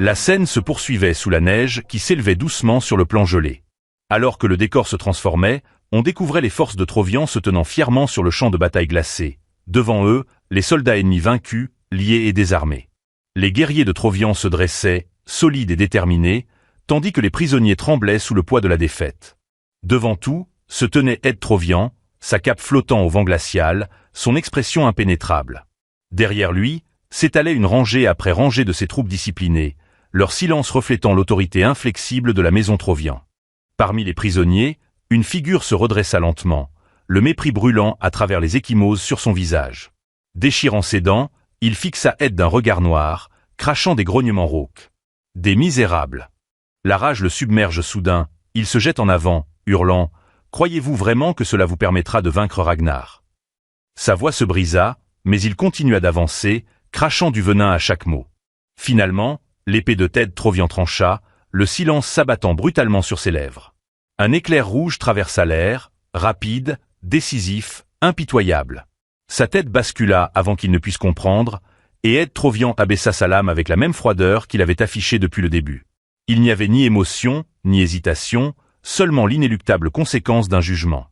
La scène se poursuivait sous la neige qui s'élevait doucement sur le plan gelé. Alors que le décor se transformait, on découvrait les forces de Trovian se tenant fièrement sur le champ de bataille glacé. Devant eux, les soldats ennemis vaincus, liés et désarmés. Les guerriers de Trovian se dressaient, solides et déterminés, tandis que les prisonniers tremblaient sous le poids de la défaite. Devant tout, se tenait Ed Trovian, sa cape flottant au vent glacial, son expression impénétrable. Derrière lui, s'étalait une rangée après rangée de ses troupes disciplinées, leur silence reflétant l'autorité inflexible de la maison Trovian. Parmi les prisonniers, une figure se redressa lentement, le mépris brûlant à travers les ecchymoses sur son visage. Déchirant ses dents, il fixa Ed d'un regard noir, crachant des grognements rauques. Des misérables. La rage le submerge soudain, il se jette en avant, hurlant « Croyez-vous vraiment que cela vous permettra de vaincre Ragnar ?» Sa voix se brisa, mais il continua d'avancer, crachant du venin à chaque mot. Finalement, l'épée de Ted Trovian trancha, le silence s'abattant brutalement sur ses lèvres. Un éclair rouge traversa l'air, rapide, décisif, impitoyable. Sa tête bascula avant qu'il ne puisse comprendre, et Ed Trovian abaissa sa lame avec la même froideur qu'il avait affichée depuis le début. Il n'y avait ni émotion, ni hésitation, seulement l'inéluctable conséquence d'un jugement.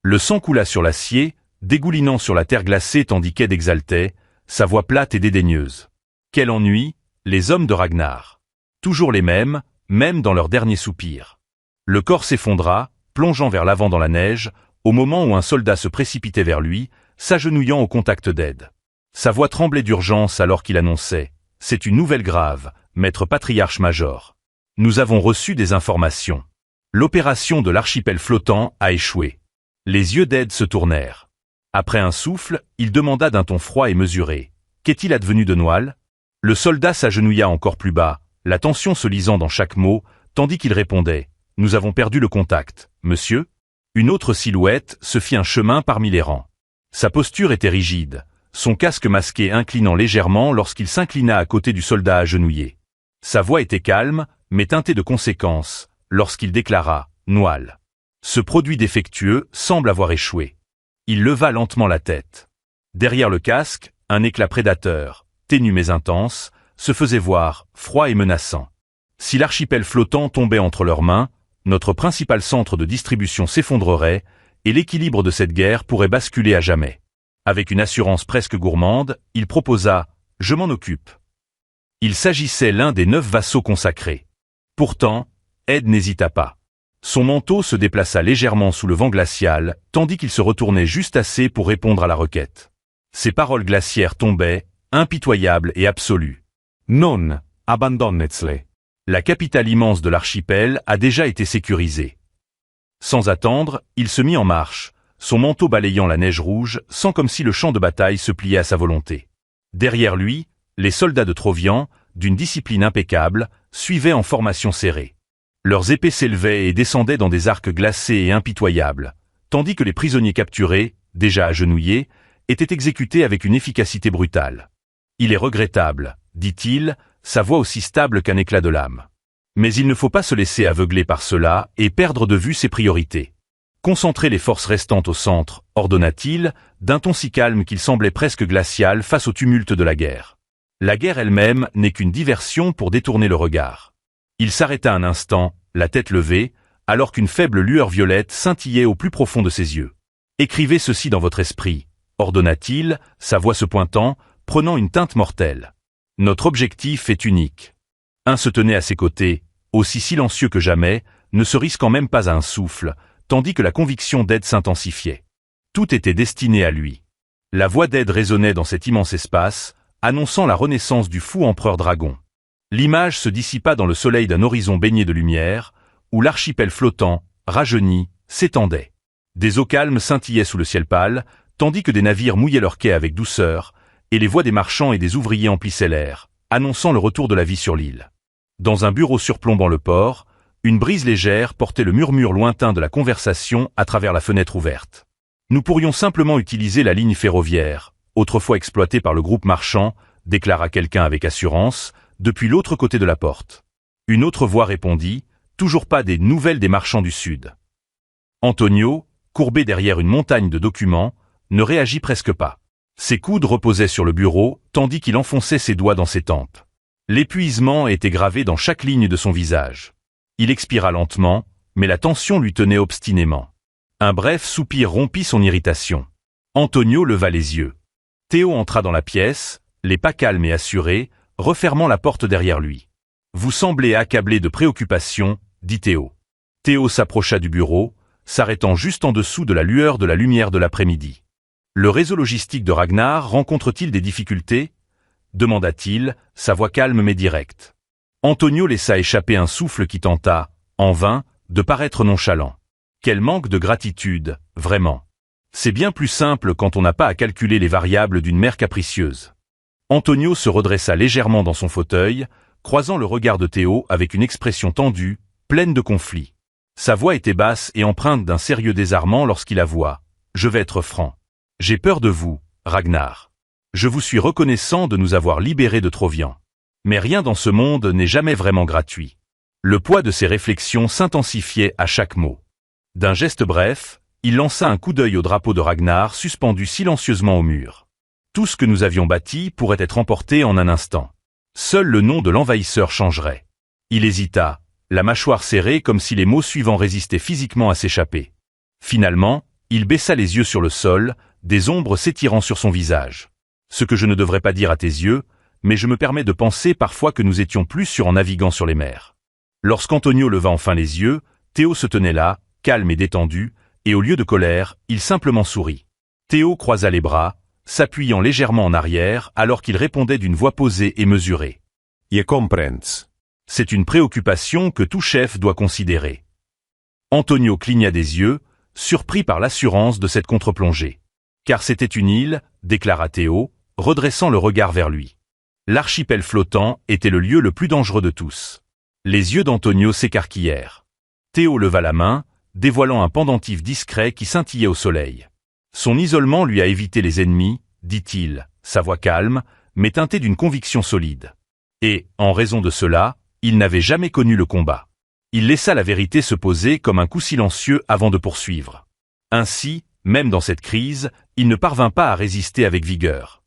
Le sang coula sur l'acier, dégoulinant sur la terre glacée tandis qu'Ed exaltait, sa voix plate et dédaigneuse. Quel ennui, les hommes de Ragnar. Toujours les mêmes, même dans leur dernier soupir. Le corps s'effondra, plongeant vers l'avant dans la neige, au moment où un soldat se précipitait vers lui, s'agenouillant au contact d'Ed. Sa voix tremblait d'urgence alors qu'il annonçait « C'est une nouvelle grave, maître patriarche-major. Nous avons reçu des informations. L'opération de l'archipel flottant a échoué. » Les yeux d'Ed se tournèrent. Après un souffle, il demanda d'un ton froid et mesuré « Qu'est-il advenu de Noal ?» Le soldat s'agenouilla encore plus bas, la tension se lisant dans chaque mot, tandis qu'il répondait « Nous avons perdu le contact, monsieur ?» Une autre silhouette se fit un chemin parmi les rangs. Sa posture était rigide, son casque masqué inclinant légèrement lorsqu'il s'inclina à côté du soldat agenouillé. Sa voix était calme, mais teintée de conséquence, lorsqu'il déclara « Noal. Ce produit défectueux semble avoir échoué. » Il leva lentement la tête. Derrière le casque, un éclat prédateur, ténu mais intense, se faisait voir, froid et menaçant. Si l'archipel flottant tombait entre leurs mains, notre principal centre de distribution s'effondrerait, et l'équilibre de cette guerre pourrait basculer à jamais. Avec une assurance presque gourmande, il proposa « Je m'en occupe ». Il s'agissait l'un des 9 vassaux consacrés. Pourtant, Ed n'hésita pas. Son manteau se déplaça légèrement sous le vent glacial, tandis qu'il se retournait juste assez pour répondre à la requête. Ses paroles glaciaires tombaient, impitoyables et absolues. « Non, abandonnez-le. La capitale immense de l'archipel a déjà été sécurisée. » Sans attendre, il se mit en marche, son manteau balayant la neige rouge, sans comme si le champ de bataille se pliait à sa volonté. Derrière lui, les soldats de Trovian, d'une discipline impeccable, suivaient en formation serrée. Leurs épées s'élevaient et descendaient dans des arcs glacés et impitoyables, tandis que les prisonniers capturés, déjà agenouillés, étaient exécutés avec une efficacité brutale. « Il est regrettable, » dit-il, sa voix aussi stable qu'un éclat de lame. Mais il ne faut pas se laisser aveugler par cela et perdre de vue ses priorités. Concentrer les forces restantes au centre, ordonna-t-il, d'un ton si calme qu'il semblait presque glacial face au tumulte de la guerre. La guerre elle-même n'est qu'une diversion pour détourner le regard. Il s'arrêta un instant, la tête levée, alors qu'une faible lueur violette scintillait au plus profond de ses yeux. « Écrivez ceci dans votre esprit », ordonna-t-il, sa voix se pointant, prenant une teinte mortelle. « Notre objectif est unique. » Un se tenait à ses côtés, aussi silencieux que jamais, ne se risquant même pas à un souffle, tandis que la conviction d'Ed s'intensifiait. Tout était destiné à lui. La voix d'Ed résonnait dans cet immense espace, annonçant la renaissance du fou empereur dragon. L'image se dissipa dans le soleil d'un horizon baigné de lumière, où l'archipel flottant, rajeuni, s'étendait. Des eaux calmes scintillaient sous le ciel pâle, tandis que des navires mouillaient leurs quais avec douceur, et les voix des marchands et des ouvriers emplissaient l'air, annonçant le retour de la vie sur l'île. Dans un bureau surplombant le port, une brise légère portait le murmure lointain de la conversation à travers la fenêtre ouverte. Nous pourrions simplement utiliser la ligne ferroviaire, autrefois exploitée par le groupe marchand, déclara quelqu'un avec assurance, depuis l'autre côté de la porte. Une autre voix répondit, toujours pas des nouvelles des marchands du Sud. Antonio, courbé derrière une montagne de documents, ne réagit presque pas. Ses coudes reposaient sur le bureau, tandis qu'il enfonçait ses doigts dans ses tempes. L'épuisement était gravé dans chaque ligne de son visage. Il expira lentement, mais la tension lui tenait obstinément. Un bref soupir rompit son irritation. Antonio leva les yeux. Théo entra dans la pièce, les pas calmes et assurés, refermant la porte derrière lui. « Vous semblez accablé de préoccupation, » dit Théo. Théo s'approcha du bureau, s'arrêtant juste en dessous de la lueur de la lumière de l'après-midi. « Le réseau logistique de Ragnar rencontre-t-il des difficultés ?» demanda-t-il, sa voix calme mais directe. Antonio laissa échapper un souffle qui tenta, en vain, de paraître nonchalant. Quel manque de gratitude, vraiment. C'est bien plus simple quand on n'a pas à calculer les variables d'une mère capricieuse. Antonio se redressa légèrement dans son fauteuil, croisant le regard de Théo avec une expression tendue, pleine de conflit. Sa voix était basse et empreinte d'un sérieux désarmant lorsqu'il avoua « Je vais être franc. J'ai peur de vous, Ragnar. Je vous suis reconnaissant de nous avoir libérés de Trovian. Mais rien dans ce monde n'est jamais vraiment gratuit. » Le poids de ses réflexions s'intensifiait à chaque mot. D'un geste bref, il lança un coup d'œil au drapeau de Ragnar suspendu silencieusement au mur. Tout ce que nous avions bâti pourrait être emporté en un instant. Seul le nom de l'envahisseur changerait. Il hésita, la mâchoire serrée comme si les mots suivants résistaient physiquement à s'échapper. Finalement, il baissa les yeux sur le sol, des ombres s'étirant sur son visage. Ce que je ne devrais pas dire à tes yeux, mais je me permets de penser parfois que nous étions plus sûrs en naviguant sur les mers. Lorsqu'Antonio leva enfin les yeux, Théo se tenait là, calme et détendu, et au lieu de colère, il simplement sourit. Théo croisa les bras, s'appuyant légèrement en arrière alors qu'il répondait d'une voix posée et mesurée. « Je comprends. C'est une préoccupation que tout chef doit considérer. » Antonio cligna des yeux, surpris par l'assurance de cette contre-plongée. « Car c'était une île, » déclara Théo, redressant le regard vers lui. L'archipel flottant était le lieu le plus dangereux de tous. Les yeux d'Antonio s'écarquillèrent. Théo leva la main, dévoilant un pendentif discret qui scintillait au soleil. Son isolement lui a évité les ennemis, dit-il, sa voix calme, mais teintée d'une conviction solide. Et, en raison de cela, il n'avait jamais connu le combat. Il laissa la vérité se poser comme un coup silencieux avant de poursuivre. Ainsi, même dans cette crise, il ne parvint pas à résister avec vigueur.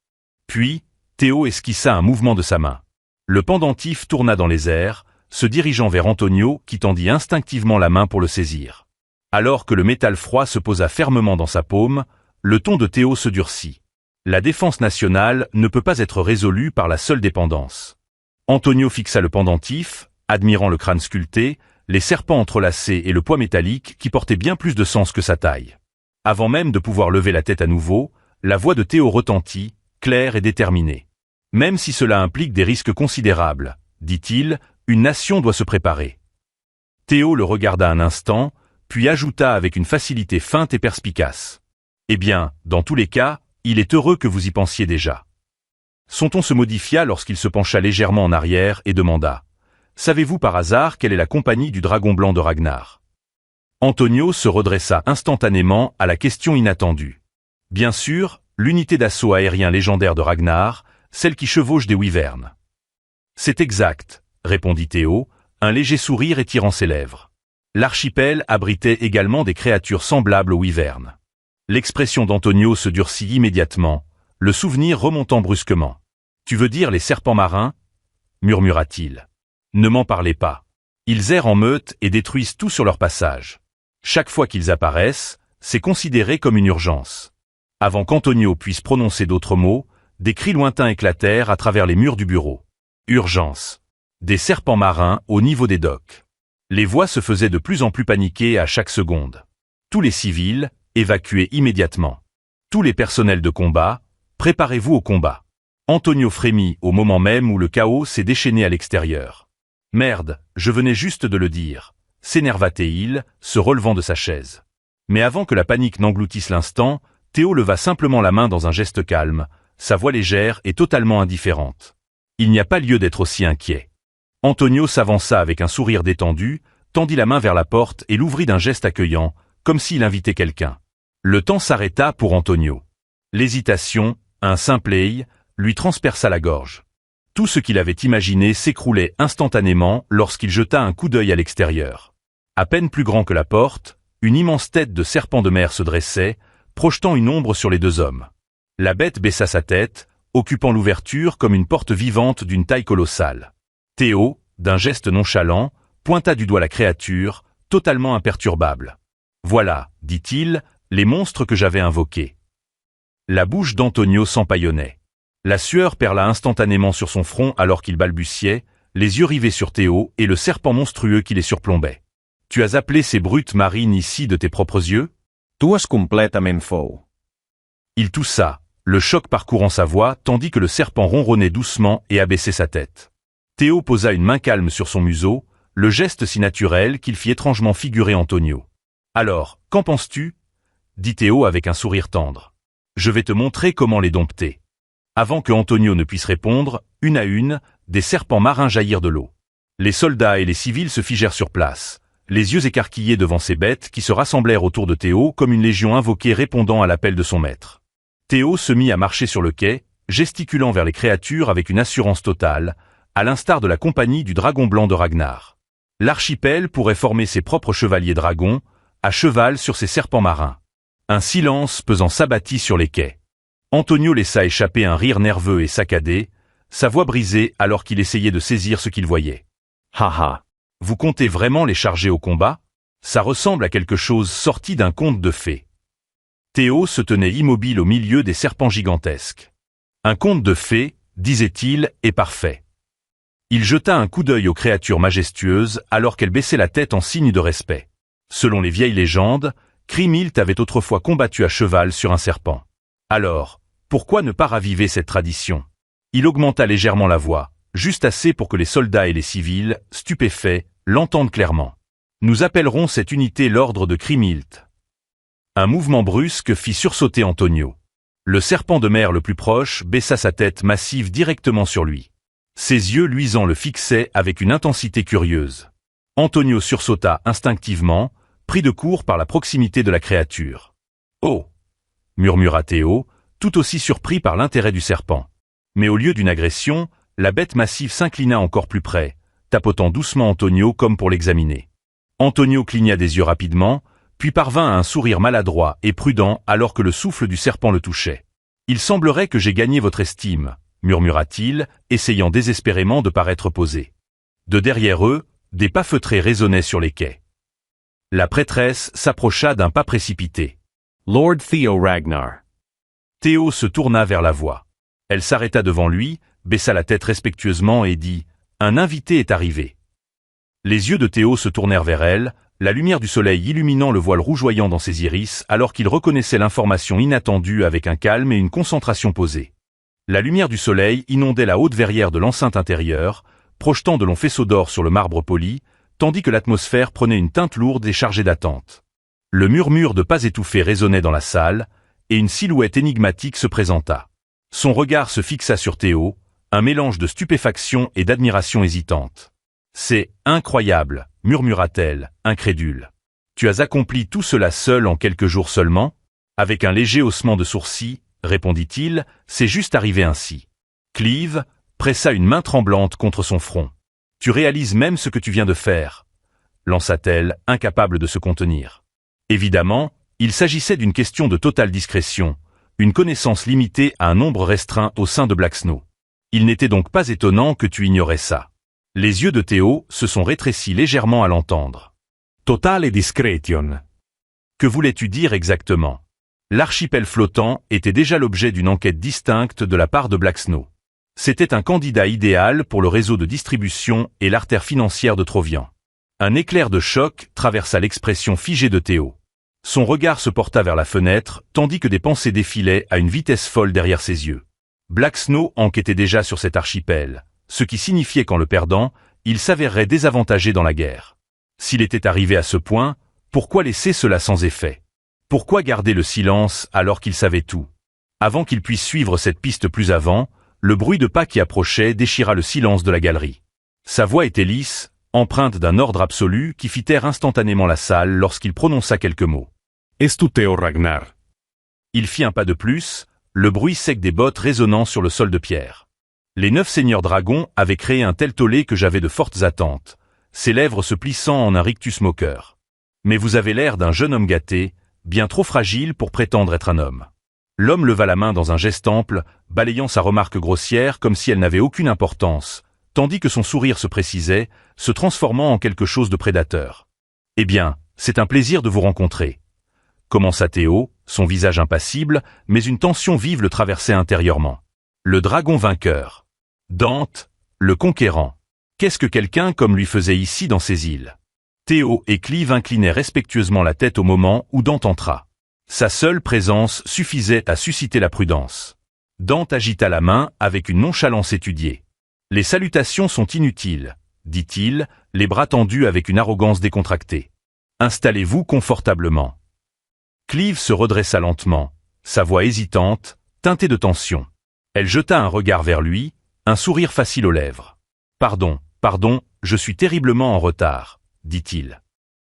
Puis, Théo esquissa un mouvement de sa main. Le pendentif tourna dans les airs, se dirigeant vers Antonio qui tendit instinctivement la main pour le saisir. Alors que le métal froid se posa fermement dans sa paume, le ton de Théo se durcit. La défense nationale ne peut pas être résolue par la seule dépendance. Antonio fixa le pendentif, admirant le crâne sculpté, les serpents entrelacés et le poids métallique qui portait bien plus de sens que sa taille. Avant même de pouvoir lever la tête à nouveau, la voix de Théo retentit, claire et déterminée. « Même si cela implique des risques considérables, dit-il, une nation doit se préparer. » Théo le regarda un instant, puis ajouta avec une facilité feinte et perspicace. « Eh bien, dans tous les cas, il est heureux que vous y pensiez déjà. » Son ton se modifia lorsqu'il se pencha légèrement en arrière et demanda « Savez-vous par hasard quelle est la compagnie du dragon blanc de Ragnar ?» Antonio se redressa instantanément à la question inattendue. « Bien sûr, l'unité d'assaut aérien légendaire de Ragnar, celle qui chevauche des wyverns. »« C'est exact, » répondit Théo, un léger sourire étirant ses lèvres. L'archipel abritait également des créatures semblables aux wyverns. L'expression d'Antonio se durcit immédiatement, le souvenir remontant brusquement. « Tu veux dire les serpents marins ?» murmura-t-il. « Ne m'en parlez pas. Ils errent en meute et détruisent tout sur leur passage. Chaque fois qu'ils apparaissent, c'est considéré comme une urgence. » Avant qu'Antonio puisse prononcer d'autres mots, des cris lointains éclatèrent à travers les murs du bureau. Urgence. Des serpents marins au niveau des docks. Les voix se faisaient de plus en plus paniquées à chaque seconde. Tous les civils, évacués immédiatement. Tous les personnels de combat, préparez-vous au combat. Antonio frémit au moment même où le chaos s'est déchaîné à l'extérieur. Merde, je venais juste de le dire, s'énerva-t-il, se relevant de sa chaise. Mais avant que la panique n'engloutisse l'instant, Théo leva simplement la main dans un geste calme, sa voix légère et totalement indifférente. Il n'y a pas lieu d'être aussi inquiet. Antonio s'avança avec un sourire détendu, tendit la main vers la porte et l'ouvrit d'un geste accueillant, comme s'il invitait quelqu'un. Le temps s'arrêta pour Antonio. L'hésitation, un simple œil, lui transperça la gorge. Tout ce qu'il avait imaginé s'écroulait instantanément lorsqu'il jeta un coup d'œil à l'extérieur. À peine plus grand que la porte, une immense tête de serpent de mer se dressait, projetant une ombre sur les deux hommes. La bête baissa sa tête, occupant l'ouverture comme une porte vivante d'une taille colossale. Théo, d'un geste nonchalant, pointa du doigt la créature, totalement imperturbable. Voilà, dit-il, les monstres que j'avais invoqués. La bouche d'Antonio s'empaillonnait. La sueur perla instantanément sur son front alors qu'il balbutiait, les yeux rivés sur Théo et le serpent monstrueux qui les surplombait. Tu as appelé ces brutes marines ici de tes propres yeux? Tu és completament fou. Il toussa, le choc parcourant sa voix tandis que le serpent ronronnait doucement et abaissait sa tête. Théo posa une main calme sur son museau, le geste si naturel qu'il fit étrangement figurer Antonio. Alors, qu'en penses-tu? Dit Théo avec un sourire tendre. Je vais te montrer comment les dompter. Avant que Antonio ne puisse répondre, une à une, des serpents marins jaillirent de l'eau. Les soldats et les civils se figèrent sur place, les yeux écarquillés devant ces bêtes qui se rassemblèrent autour de Théo comme une légion invoquée répondant à l'appel de son maître. Théo se mit à marcher sur le quai, gesticulant vers les créatures avec une assurance totale, à l'instar de la compagnie du dragon blanc de Ragnar. L'archipel pourrait former ses propres chevaliers dragons, à cheval sur ces serpents marins. Un silence pesant s'abattit sur les quais. Antonio laissa échapper un rire nerveux et saccadé, sa voix brisée alors qu'il essayait de saisir ce qu'il voyait. Haha. Vous comptez vraiment les charger au combat? Ça ressemble à quelque chose sorti d'un conte de fées. Théo se tenait immobile au milieu des serpents gigantesques. Un conte de fées, disait-il, est parfait. Il jeta un coup d'œil aux créatures majestueuses alors qu'elles baissaient la tête en signe de respect. Selon les vieilles légendes, Kriemhild avait autrefois combattu à cheval sur un serpent. Alors, pourquoi ne pas raviver cette tradition? Il augmenta légèrement la voix, juste assez pour que les soldats et les civils, stupéfaits, l'entendent clairement. Nous appellerons cette unité l'ordre de Kriemhild. Un mouvement brusque fit sursauter Antonio. Le serpent de mer le plus proche baissa sa tête massive directement sur lui. Ses yeux luisants le fixaient avec une intensité curieuse. Antonio sursauta instinctivement, pris de court par la proximité de la créature. « Oh !» murmura Théo, tout aussi surpris par l'intérêt du serpent. Mais au lieu d'une agression, la bête massive s'inclina encore plus près, tapotant doucement Antonio comme pour l'examiner. Antonio cligna des yeux rapidement, puis parvint à un sourire maladroit et prudent alors que le souffle du serpent le touchait. « Il semblerait que j'ai gagné votre estime », murmura-t-il, essayant désespérément de paraître posé. De derrière eux, des pas feutrés résonnaient sur les quais. La prêtresse s'approcha d'un pas précipité. « Lord Theo Ragnar. » Théo se tourna vers la voix. Elle s'arrêta devant lui, baissa la tête respectueusement et dit « Un invité est arrivé. » Les yeux de Théo se tournèrent vers elle, la lumière du soleil illuminant le voile rougeoyant dans ses iris alors qu'il reconnaissait l'information inattendue avec un calme et une concentration posée. La lumière du soleil inondait la haute verrière de l'enceinte intérieure, projetant de longs faisceaux d'or sur le marbre poli, tandis que l'atmosphère prenait une teinte lourde et chargée d'attente. Le murmure de pas étouffés résonnait dans la salle, et une silhouette énigmatique se présenta. Son regard se fixa sur Théo, un mélange de stupéfaction et d'admiration hésitante. « C'est incroyable », murmura-t-elle, incrédule. « Tu as accompli tout cela seul en quelques jours seulement ?» Avec un léger haussement de sourcils, répondit-il, « C'est juste arrivé ainsi. » Cleave pressa une main tremblante contre son front. « Tu réalises même ce que tu viens de faire ?» lança-t-elle, incapable de se contenir. Évidemment, il s'agissait d'une question de totale discrétion, une connaissance limitée à un nombre restreint au sein de Black Snow. Il n'était donc pas étonnant que tu ignorais ça. Les yeux de Théo se sont rétrécis légèrement à l'entendre. Totale discrétion. Que voulais-tu dire exactement? L'archipel flottant était déjà l'objet d'une enquête distincte de la part de Black Snow. C'était un candidat idéal pour le réseau de distribution et l'artère financière de Trovian. Un éclair de choc traversa l'expression figée de Théo. Son regard se porta vers la fenêtre, tandis que des pensées défilaient à une vitesse folle derrière ses yeux. Black Snow enquêtait déjà sur cet archipel, ce qui signifiait qu'en le perdant, il s'avérerait désavantagé dans la guerre. S'il était arrivé à ce point, pourquoi laisser cela sans effet? Pourquoi garder le silence alors qu'il savait tout? Avant qu'il puisse suivre cette piste plus avant, le bruit de pas qui approchait déchira le silence de la galerie. Sa voix était lisse, empreinte d'un ordre absolu qui fit taire instantanément la salle lorsqu'il prononça quelques mots. « Es-tu Theo Ragnar ?» Il fit un pas de plus, le bruit sec des bottes résonnant sur le sol de pierre. Les 9 seigneurs dragons avaient créé un tel tollé que j'avais de fortes attentes, ses lèvres se plissant en un rictus moqueur. Mais vous avez l'air d'un jeune homme gâté, bien trop fragile pour prétendre être un homme. L'homme leva la main dans un geste ample, balayant sa remarque grossière comme si elle n'avait aucune importance, tandis que son sourire se précisait, se transformant en quelque chose de prédateur. « Eh bien, c'est un plaisir de vous rencontrer. » Commença Théo, son visage impassible, mais une tension vive le traversait intérieurement. Le dragon vainqueur. Dante, le conquérant. Qu'est-ce que quelqu'un comme lui faisait ici dans ces îles? Théo et Clive inclinaient respectueusement la tête au moment où Dante entra. Sa seule présence suffisait à susciter la prudence. Dante agita la main avec une nonchalance étudiée. « Les salutations sont inutiles, » dit-il, les bras tendus avec une arrogance décontractée. « Installez-vous confortablement. » Clive se redressa lentement, sa voix hésitante, teintée de tension. Elle jeta un regard vers lui, un sourire facile aux lèvres. « Pardon, je suis terriblement en retard, » dit-il.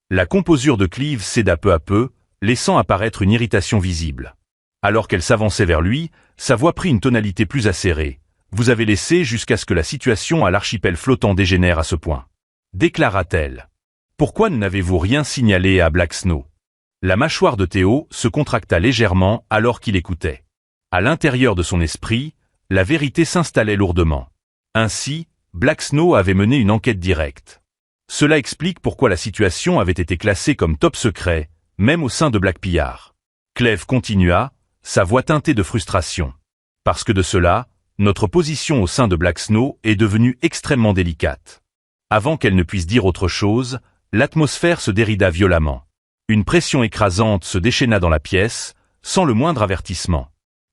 La composure de Clive céda peu à peu, laissant apparaître une irritation visible. Alors qu'elle s'avançait vers lui, sa voix prit une tonalité plus acérée. « Vous avez laissé jusqu'à ce que la situation à l'archipel flottant dégénère à ce point. » déclara-t-elle. « Pourquoi n'avez-vous rien signalé à Black Snow ?» La mâchoire de Théo se contracta légèrement alors qu'il écoutait. À l'intérieur de son esprit, la vérité s'installait lourdement. Ainsi, Black Snow avait mené une enquête directe. Cela explique pourquoi la situation avait été classée comme top secret, même au sein de Black Pillard. Clève continua, sa voix teintée de frustration. Parce que de cela, notre position au sein de Black Snow est devenue extrêmement délicate. Avant qu'elle ne puisse dire autre chose, l'atmosphère se dérida violemment. Une pression écrasante se déchaîna dans la pièce, sans le moindre avertissement.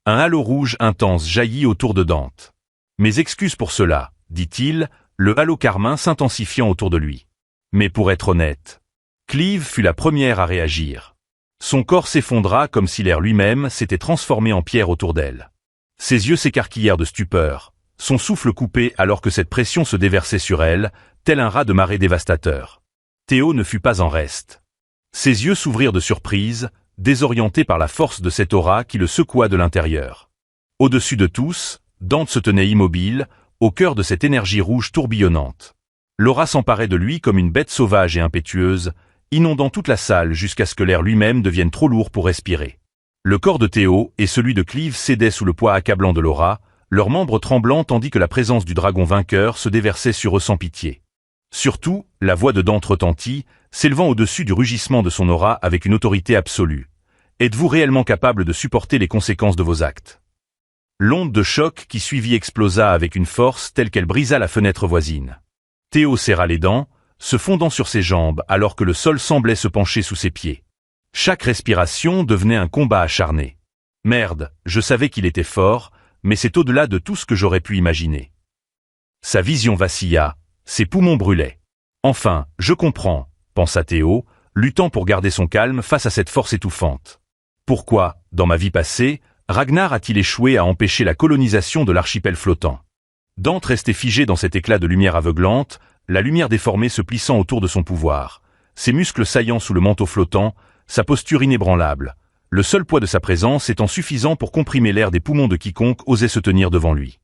Un halo rouge intense jaillit autour de Dante. « Mes excuses pour cela, » dit-il, le halo carmin s'intensifiant autour de lui. Mais pour être honnête, Clive fut la première à réagir. Son corps s'effondra comme si l'air lui-même s'était transformé en pierre autour d'elle. Ses yeux s'écarquillèrent de stupeur, son souffle coupé alors que cette pression se déversait sur elle, tel un raz de marée dévastateur. Théo ne fut pas en reste. Ses yeux s'ouvrirent de surprise, désorientés par la force de cette aura qui le secoua de l'intérieur. Au-dessus de tous, Dante se tenait immobile, au cœur de cette énergie rouge tourbillonnante. L'aura s'emparait de lui comme une bête sauvage et impétueuse, inondant toute la salle jusqu'à ce que l'air lui-même devienne trop lourd pour respirer. Le corps de Théo et celui de Clive cédaient sous le poids accablant de l'aura, leurs membres tremblant tandis que la présence du dragon vainqueur se déversait sur eux sans pitié. Surtout, la voix de Dante retentit, s'élevant au-dessus du rugissement de son aura avec une autorité absolue. « Êtes-vous réellement capable de supporter les conséquences de vos actes ?» L'onde de choc qui suivit explosa avec une force telle qu'elle brisa la fenêtre voisine. Théo serra les dents, se fondant sur ses jambes alors que le sol semblait se pencher sous ses pieds. Chaque respiration devenait un combat acharné. « Merde, je savais qu'il était fort, mais c'est au-delà de tout ce que j'aurais pu imaginer. » Sa vision vacilla, ses poumons brûlaient. « Enfin, je comprends, » pensa Théo, luttant pour garder son calme face à cette force étouffante. Pourquoi, dans ma vie passée, Ragnar a-t-il échoué à empêcher la colonisation de l'archipel flottant? Dante restait figé dans cet éclat de lumière aveuglante, la lumière déformée se plissant autour de son pouvoir, ses muscles saillants sous le manteau flottant, sa posture inébranlable, le seul poids de sa présence étant suffisant pour comprimer l'air des poumons de quiconque osait se tenir devant lui.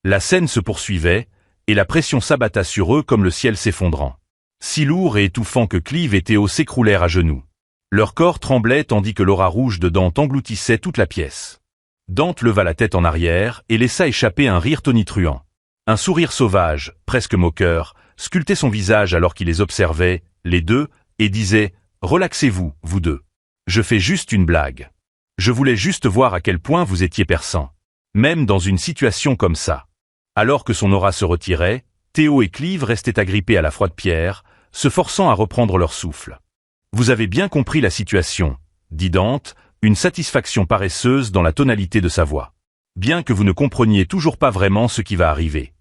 La scène se poursuivait, et la pression s'abatta sur eux comme le ciel s'effondrant. Si lourd et étouffant que Clive et Théo s'écroulèrent à genoux. Leur corps tremblait tandis que l'aura rouge de Dante engloutissait toute la pièce. Dante leva la tête en arrière et laissa échapper un rire tonitruant. Un sourire sauvage, presque moqueur, sculptait son visage alors qu'il les observait, les deux, et disait « Relaxez-vous, vous deux. Je fais juste une blague. Je voulais juste voir à quel point vous étiez perçants. Même dans une situation comme ça. » Alors que son aura se retirait, Théo et Clive restaient agrippés à la froide pierre, se forçant à reprendre leur souffle. « Vous avez bien compris la situation, » dit Dante, une satisfaction paresseuse dans la tonalité de sa voix. « Bien que vous ne compreniez toujours pas vraiment ce qui va arriver. »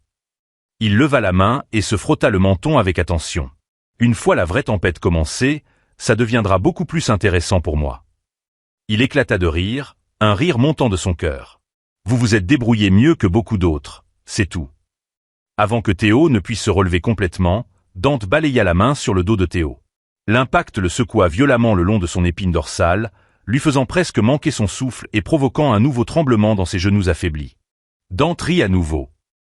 Il leva la main et se frotta le menton avec attention. « Une fois la vraie tempête commencée, ça deviendra beaucoup plus intéressant pour moi. » Il éclata de rire, un rire montant de son cœur. « Vous vous êtes débrouillé mieux que beaucoup d'autres, c'est tout. » Avant que Théo ne puisse se relever complètement, Dante balaya la main sur le dos de Théo. L'impact le secoua violemment le long de son épine dorsale, lui faisant presque manquer son souffle et provoquant un nouveau tremblement dans ses genoux affaiblis. Dante rit à nouveau.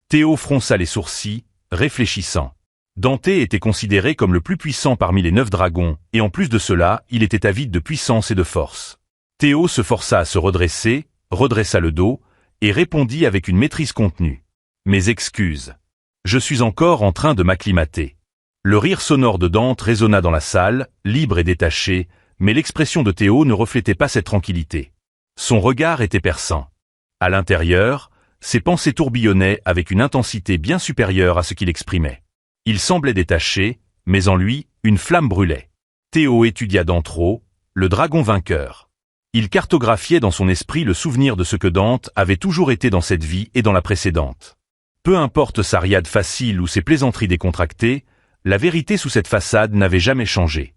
Théo fronça les sourcils, réfléchissant. Dante était considéré comme le plus puissant parmi les 9 dragons, et en plus de cela, il était avide de puissance et de force. Théo se força à se redresser, redressa le dos, et répondit avec une maîtrise contenue. « Mes excuses. Je suis encore en train de m'acclimater. Le rire sonore de Dante résonna dans la salle, libre et détaché, mais l'expression de Théo ne reflétait pas cette tranquillité. Son regard était perçant. À l'intérieur, ses pensées tourbillonnaient avec une intensité bien supérieure à ce qu'il exprimait. Il semblait détaché, mais en lui, une flamme brûlait. Théo étudia Dantro, le dragon vainqueur. Il cartographiait dans son esprit le souvenir de ce que Dante avait toujours été dans cette vie et dans la précédente. Peu importe sa riade facile ou ses plaisanteries décontractées, la vérité sous cette façade n'avait jamais changé.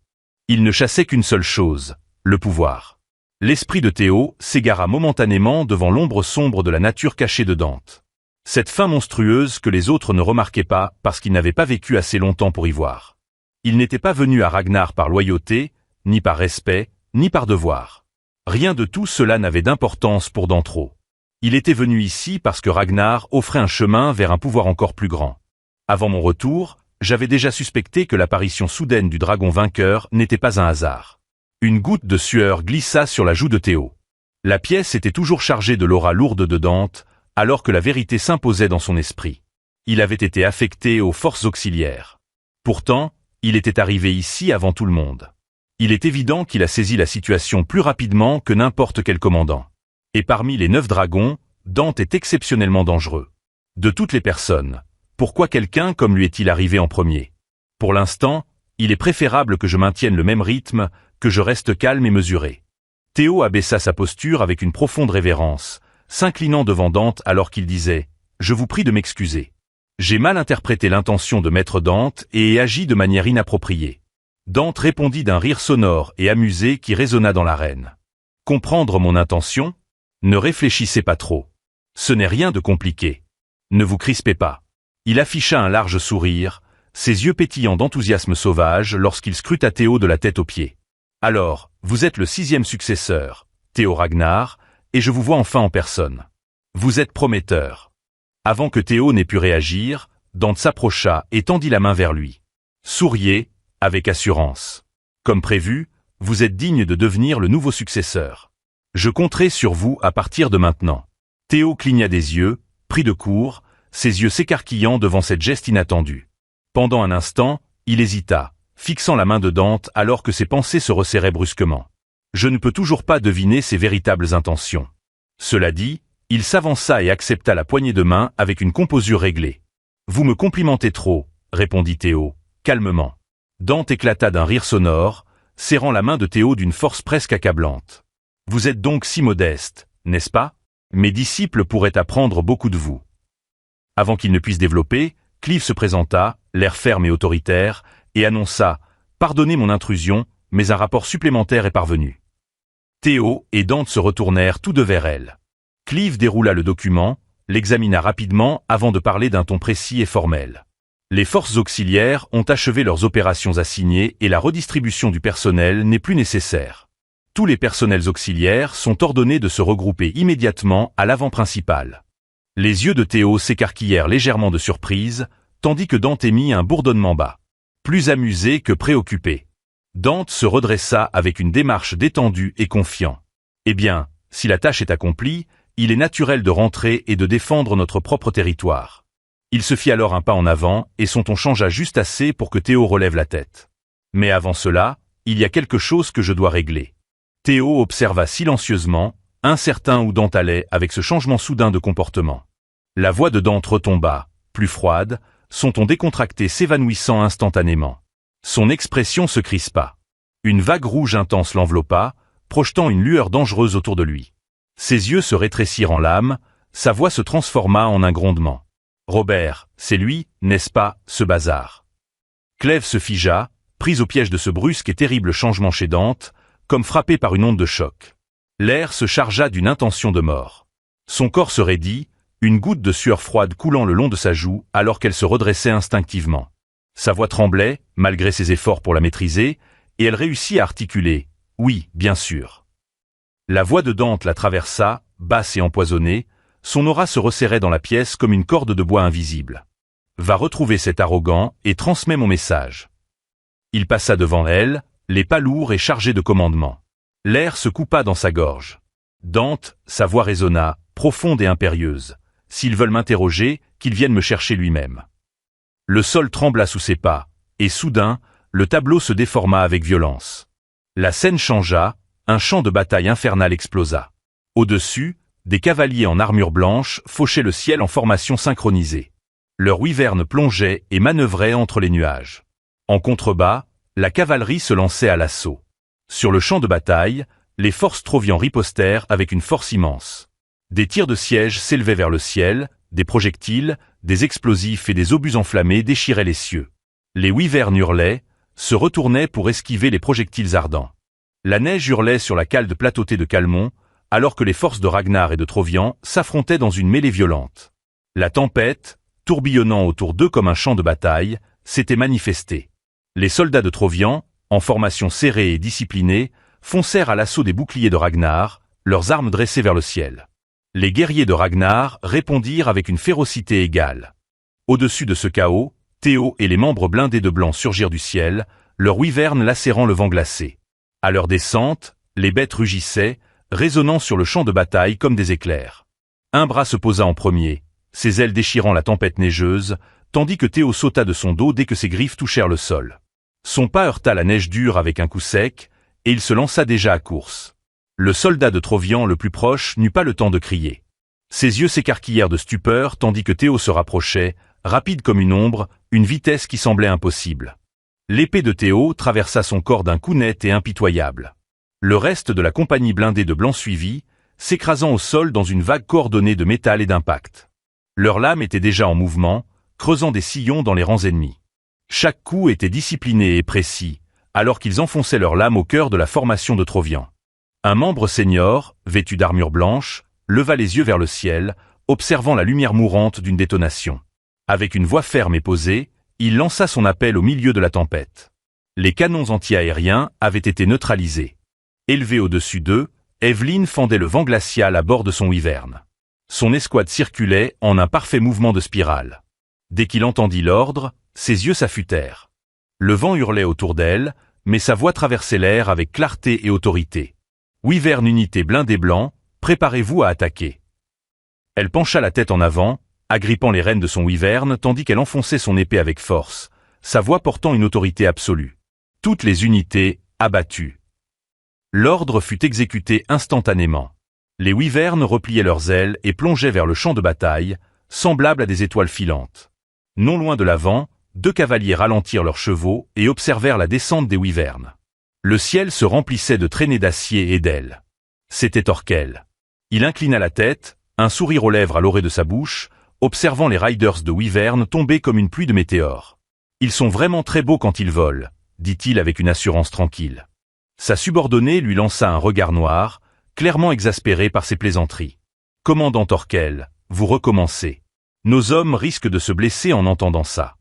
Il ne chassait qu'une seule chose, le pouvoir. L'esprit de Théo s'égara momentanément devant l'ombre sombre de la nature cachée de Dante. Cette fin monstrueuse que les autres ne remarquaient pas parce qu'ils n'avaient pas vécu assez longtemps pour y voir. Il n'était pas venu à Ragnar par loyauté, ni par respect, ni par devoir. Rien de tout cela n'avait d'importance pour Dantro. Il était venu ici parce que Ragnar offrait un chemin vers un pouvoir encore plus grand. Avant mon retour, j'avais déjà suspecté que l'apparition soudaine du dragon vainqueur n'était pas un hasard. Une goutte de sueur glissa sur la joue de Théo. La pièce était toujours chargée de l'aura lourde de Dante, alors que la vérité s'imposait dans son esprit. Il avait été affecté aux forces auxiliaires. Pourtant, il était arrivé ici avant tout le monde. Il est évident qu'il a saisi la situation plus rapidement que n'importe quel commandant. Et parmi les 9 dragons, Dante est exceptionnellement dangereux. De toutes les personnes, pourquoi quelqu'un comme lui est-il arrivé en premier? Pour l'instant, il est préférable que je maintienne le même rythme, que je reste calme et mesuré. Théo abaissa sa posture avec une profonde révérence, s'inclinant devant Dante alors qu'il disait « Je vous prie de m'excuser. J'ai mal interprété l'intention de maître Dante et ai agi de manière inappropriée. » Dante répondit d'un rire sonore et amusé qui résonna dans l'arène. « Comprendre mon intention? Ne réfléchissez pas trop. Ce n'est rien de compliqué. Ne vous crispez pas. » Il afficha un large sourire, ses yeux pétillants d'enthousiasme sauvage lorsqu'il scruta Théo de la tête aux pieds. « Alors, vous êtes le 6e successeur, Théo Ragnar, et je vous vois enfin en personne. Vous êtes prometteur. » Avant que Théo n'ait pu réagir, Dante s'approcha et tendit la main vers lui. « Souriez, avec assurance. Comme prévu, vous êtes digne de devenir le nouveau successeur. Je compterai sur vous à partir de maintenant. » Théo cligna des yeux, pris de court, ses yeux s'écarquillant devant cette geste inattendue. Pendant un instant, il hésita, fixant la main de Dante alors que ses pensées se resserraient brusquement. Je ne peux toujours pas deviner ses véritables intentions. Cela dit, il s'avança et accepta la poignée de main avec une composure réglée. « Vous me complimentez trop, » répondit Théo, calmement. Dante éclata d'un rire sonore, serrant la main de Théo d'une force presque accablante. « Vous êtes donc si modeste, n'est-ce pas? Mes disciples pourraient apprendre beaucoup de vous. » Avant qu'il ne puisse développer, Clive se présenta, l'air ferme et autoritaire, et annonça « Pardonnez mon intrusion, mais un rapport supplémentaire est parvenu. » Théo et Dante se retournèrent tous deux vers elle. Clive déroula le document, l'examina rapidement avant de parler d'un ton précis et formel. Les forces auxiliaires ont achevé leurs opérations assignées et la redistribution du personnel n'est plus nécessaire. Tous les personnels auxiliaires sont ordonnés de se regrouper immédiatement à l'avant principal. Les yeux de Théo s'écarquillèrent légèrement de surprise, tandis que Dante émit un bourdonnement bas. Plus amusé que préoccupé. Dante se redressa avec une démarche détendue et confiant. « Eh bien, si la tâche est accomplie, il est naturel de rentrer et de défendre notre propre territoire. » Il se fit alors un pas en avant et son ton changea juste assez pour que Théo relève la tête. « Mais avant cela, il y a quelque chose que je dois régler. » Théo observa silencieusement, incertain où Dante allait avec ce changement soudain de comportement. La voix de Dante retomba, plus froide, son ton décontracté s'évanouissant instantanément. Son expression se crispa. Une vague rouge intense l'enveloppa, projetant une lueur dangereuse autour de lui. Ses yeux se rétrécirent en lame, sa voix se transforma en un grondement. « Robert, c'est lui, n'est-ce pas, ce bazar ?» Clèves se figea, prise au piège de ce brusque et terrible changement chez Dante, comme frappé par une onde de choc. L'air se chargea d'une intention de mort. Son corps se raidit, une goutte de sueur froide coulant le long de sa joue alors qu'elle se redressait instinctivement. Sa voix tremblait, malgré ses efforts pour la maîtriser, et elle réussit à articuler « Oui, bien sûr ». La voix de Dante la traversa, basse et empoisonnée, son aura se resserrait dans la pièce comme une corde de bois invisible. « Va retrouver cet arrogant et transmets mon message. » Il passa devant elle, les pas lourds et chargés de commandements. L'air se coupa dans sa gorge. Dante, sa voix résonna, profonde et impérieuse. « S'ils veulent m'interroger, qu'ils viennent me chercher lui-même. » Le sol trembla sous ses pas, et soudain, le tableau se déforma avec violence. La scène changea, un champ de bataille infernal explosa. Au-dessus, des cavaliers en armure blanche fauchaient le ciel en formation synchronisée. Leurs wyvernes plongeaient et manœuvraient entre les nuages. En contrebas, la cavalerie se lançait à l'assaut. Sur le champ de bataille, les forces Trovian ripostèrent avec une force immense. Des tirs de siège s'élevaient vers le ciel, des projectiles, des explosifs et des obus enflammés déchiraient les cieux. Les wyvernes hurlaient, se retournaient pour esquiver les projectiles ardents. La neige hurlait sur la calde plateautée de Calmon, alors que les forces de Ragnar et de Trovian s'affrontaient dans une mêlée violente. La tempête, tourbillonnant autour d'eux comme un champ de bataille, s'était manifestée. Les soldats de Trovian, en formation serrée et disciplinée, foncèrent à l'assaut des boucliers de Ragnar, leurs armes dressées vers le ciel. Les guerriers de Ragnar répondirent avec une férocité égale. Au-dessus de ce chaos, Théo et les membres blindés de blanc surgirent du ciel, leurs wyvernes lacérant le vent glacé. À leur descente, les bêtes rugissaient, résonnant sur le champ de bataille comme des éclairs. Un bras se posa en premier, ses ailes déchirant la tempête neigeuse, tandis que Théo sauta de son dos dès que ses griffes touchèrent le sol. Son pas heurta la neige dure avec un coup sec, et il se lança déjà à course. Le soldat de Trovian le plus proche n'eut pas le temps de crier. Ses yeux s'écarquillèrent de stupeur tandis que Théo se rapprochait, rapide comme une ombre, une vitesse qui semblait impossible. L'épée de Théo traversa son corps d'un coup net et impitoyable. Le reste de la compagnie blindée de blanc suivit, s'écrasant au sol dans une vague coordonnée de métal et d'impact. Leurs lames étaient déjà en mouvement, creusant des sillons dans les rangs ennemis. Chaque coup était discipliné et précis, alors qu'ils enfonçaient leurs lames au cœur de la formation de Trovian. Un membre senior, vêtu d'armure blanche, leva les yeux vers le ciel, observant la lumière mourante d'une détonation. Avec une voix ferme et posée, il lança son appel au milieu de la tempête. Les canons anti-aériens avaient été neutralisés. Élevée au-dessus d'eux, Evelyn fendait le vent glacial à bord de son wyvern. Son escouade circulait en un parfait mouvement de spirale. Dès qu'il entendit l'ordre, ses yeux s'affûtèrent. Le vent hurlait autour d'elle, mais sa voix traversait l'air avec clarté et autorité. Wyvern unité blindée blanc, préparez-vous à attaquer. Elle pencha la tête en avant, agrippant les rênes de son wyvern tandis qu'elle enfonçait son épée avec force, sa voix portant une autorité absolue. Toutes les unités, abattues. L'ordre fut exécuté instantanément. Les wyvernes repliaient leurs ailes et plongeaient vers le champ de bataille, semblables à des étoiles filantes. Non loin de l'avant, 2 cavaliers ralentirent leurs chevaux et observèrent la descente des wyvernes. Le ciel se remplissait de traînées d'acier et d'ailes. C'était Thorkel. Il inclina la tête, un sourire aux lèvres à l'orée de sa bouche, observant les riders de wyvern tomber comme une pluie de météores. Ils sont vraiment très beaux quand ils volent, dit-il avec une assurance tranquille. Sa subordonnée lui lança un regard noir, clairement exaspéré par ses plaisanteries. Commandant Thorkel, vous recommencez. Nos hommes risquent de se blesser en entendant ça.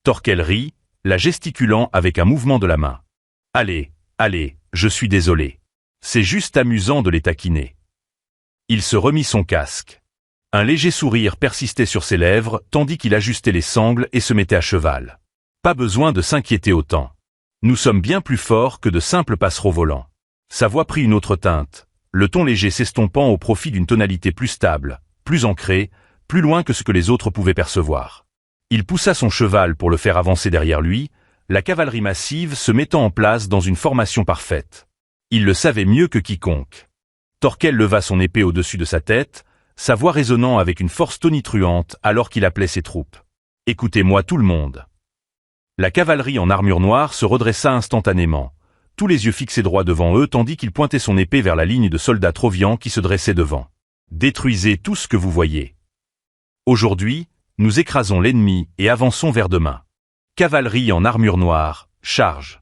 Thorkel rit, la gesticulant avec un mouvement de la main. Allez, allez, je suis désolé. C'est juste amusant de les taquiner. Il se remit son casque. Un léger sourire persistait sur ses lèvres tandis qu'il ajustait les sangles et se mettait à cheval. Pas besoin de s'inquiéter autant. Nous sommes bien plus forts que de simples passereaux volants. Sa voix prit une autre teinte, le ton léger s'estompant au profit d'une tonalité plus stable, plus ancrée, plus loin que ce que les autres pouvaient percevoir. Il poussa son cheval pour le faire avancer derrière lui, la cavalerie massive se mettant en place dans une formation parfaite. Il le savait mieux que quiconque. Thorkel leva son épée au-dessus de sa tête, sa voix résonnant avec une force tonitruante alors qu'il appelait ses troupes. « Écoutez-moi tout le monde !» La cavalerie en armure noire se redressa instantanément, tous les yeux fixés droit devant eux tandis qu'il pointait son épée vers la ligne de soldats Trovian qui se dressait devant. « Détruisez tout ce que vous voyez. Aujourd'hui, nous écrasons l'ennemi et avançons vers demain. Cavalerie en armure noire, charge !»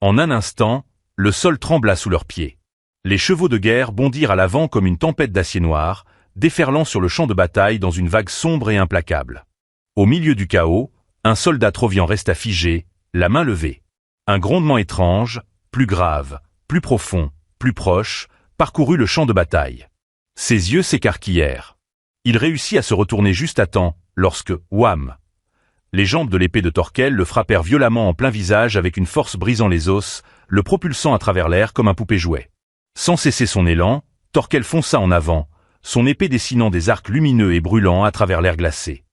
En un instant, le sol trembla sous leurs pieds. Les chevaux de guerre bondirent à l'avant comme une tempête d'acier noir, déferlant sur le champ de bataille dans une vague sombre et implacable. Au milieu du chaos, un soldat Trovian resta figé, la main levée. Un grondement étrange, plus grave, plus profond, plus proche, parcourut le champ de bataille. Ses yeux s'écarquillèrent. Il réussit à se retourner juste à temps, lorsque, wham! Les jambes de l'épée de Thorkel le frappèrent violemment en plein visage avec une force brisant les os, le propulsant à travers l'air comme un poupée-jouet. Sans cesser son élan, Thorkel fonça en avant, son épée dessinant des arcs lumineux et brûlants à travers l'air glacé.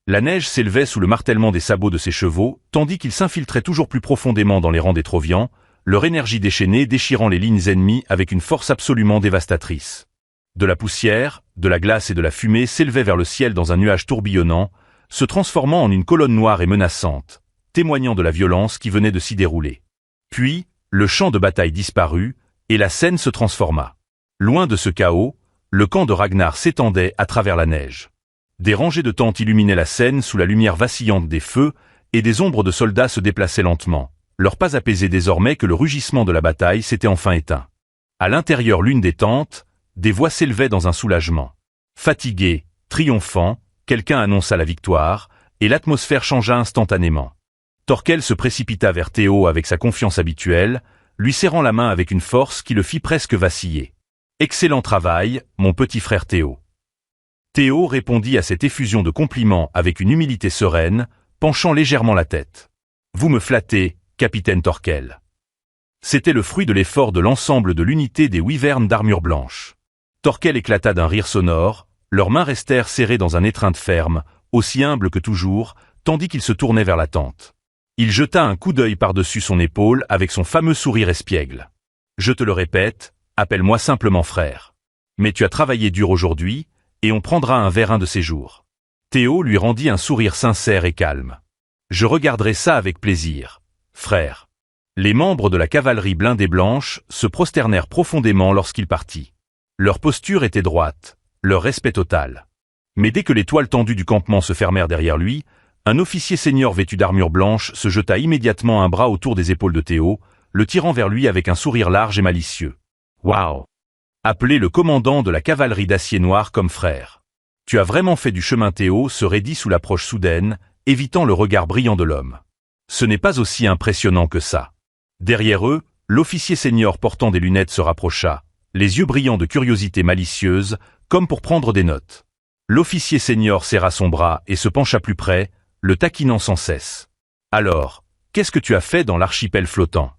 La neige s'élevait sous le martèlement des sabots de ses chevaux, tandis qu'ils s'infiltraient toujours plus profondément dans les rangs des Trovians, leur énergie déchaînée déchirant les lignes ennemies avec une force absolument dévastatrice. De la poussière, de la glace et de la fumée s'élevaient vers le ciel dans un nuage tourbillonnant, se transformant en une colonne noire et menaçante, témoignant de la violence qui venait de s'y dérouler. Puis, le champ de bataille disparut, et la scène se transforma. Loin de ce chaos, le camp de Ragnar s'étendait à travers la neige. Des rangées de tentes illuminaient la scène sous la lumière vacillante des feux, et des ombres de soldats se déplaçaient lentement, leurs pas apaisés désormais que le rugissement de la bataille s'était enfin éteint. À l'intérieur l'une des tentes, des voix s'élevaient dans un soulagement. Fatigué, triomphant, quelqu'un annonça la victoire, et l'atmosphère changea instantanément. Thorkel se précipita vers Théo avec sa confiance habituelle, lui serrant la main avec une force qui le fit presque vaciller. « Excellent travail, mon petit frère Théo. » Théo répondit à cette effusion de compliments avec une humilité sereine, penchant légèrement la tête. « Vous me flattez, capitaine Thorkel. » C'était le fruit de l'effort de l'ensemble de l'unité des Wyverns d'armure blanche. Thorkel éclata d'un rire sonore, leurs mains restèrent serrées dans un étreinte ferme, aussi humble que toujours, tandis qu'il se tournait vers la tente. Il jeta un coup d'œil par-dessus son épaule avec son fameux sourire espiègle. « Je te le répète, appelle-moi simplement frère. Mais tu as travaillé dur aujourd'hui, et on prendra un verre un de ces jours. » Théo lui rendit un sourire sincère et calme. « Je regarderai ça avec plaisir, frère. » Les membres de la cavalerie blindée blanche se prosternèrent profondément lorsqu'il partit. Leur posture était droite, leur respect total. Mais dès que les toiles tendues du campement se fermèrent derrière lui, un officier senior vêtu d'armure blanche se jeta immédiatement un bras autour des épaules de Théo, le tirant vers lui avec un sourire large et malicieux. « Waouh ! Appeler le commandant de la cavalerie d'acier noir comme frère. Tu as vraiment fait du chemin. » Théo se raidit sous l'approche soudaine, évitant le regard brillant de l'homme. Ce n'est pas aussi impressionnant que ça. Derrière eux, l'officier senior portant des lunettes se rapprocha, les yeux brillants de curiosité malicieuse, comme pour prendre des notes. L'officier senior serra son bras et se pencha plus près, le taquinant sans cesse. « Alors, qu'est-ce que tu as fait dans l'archipel flottant ? »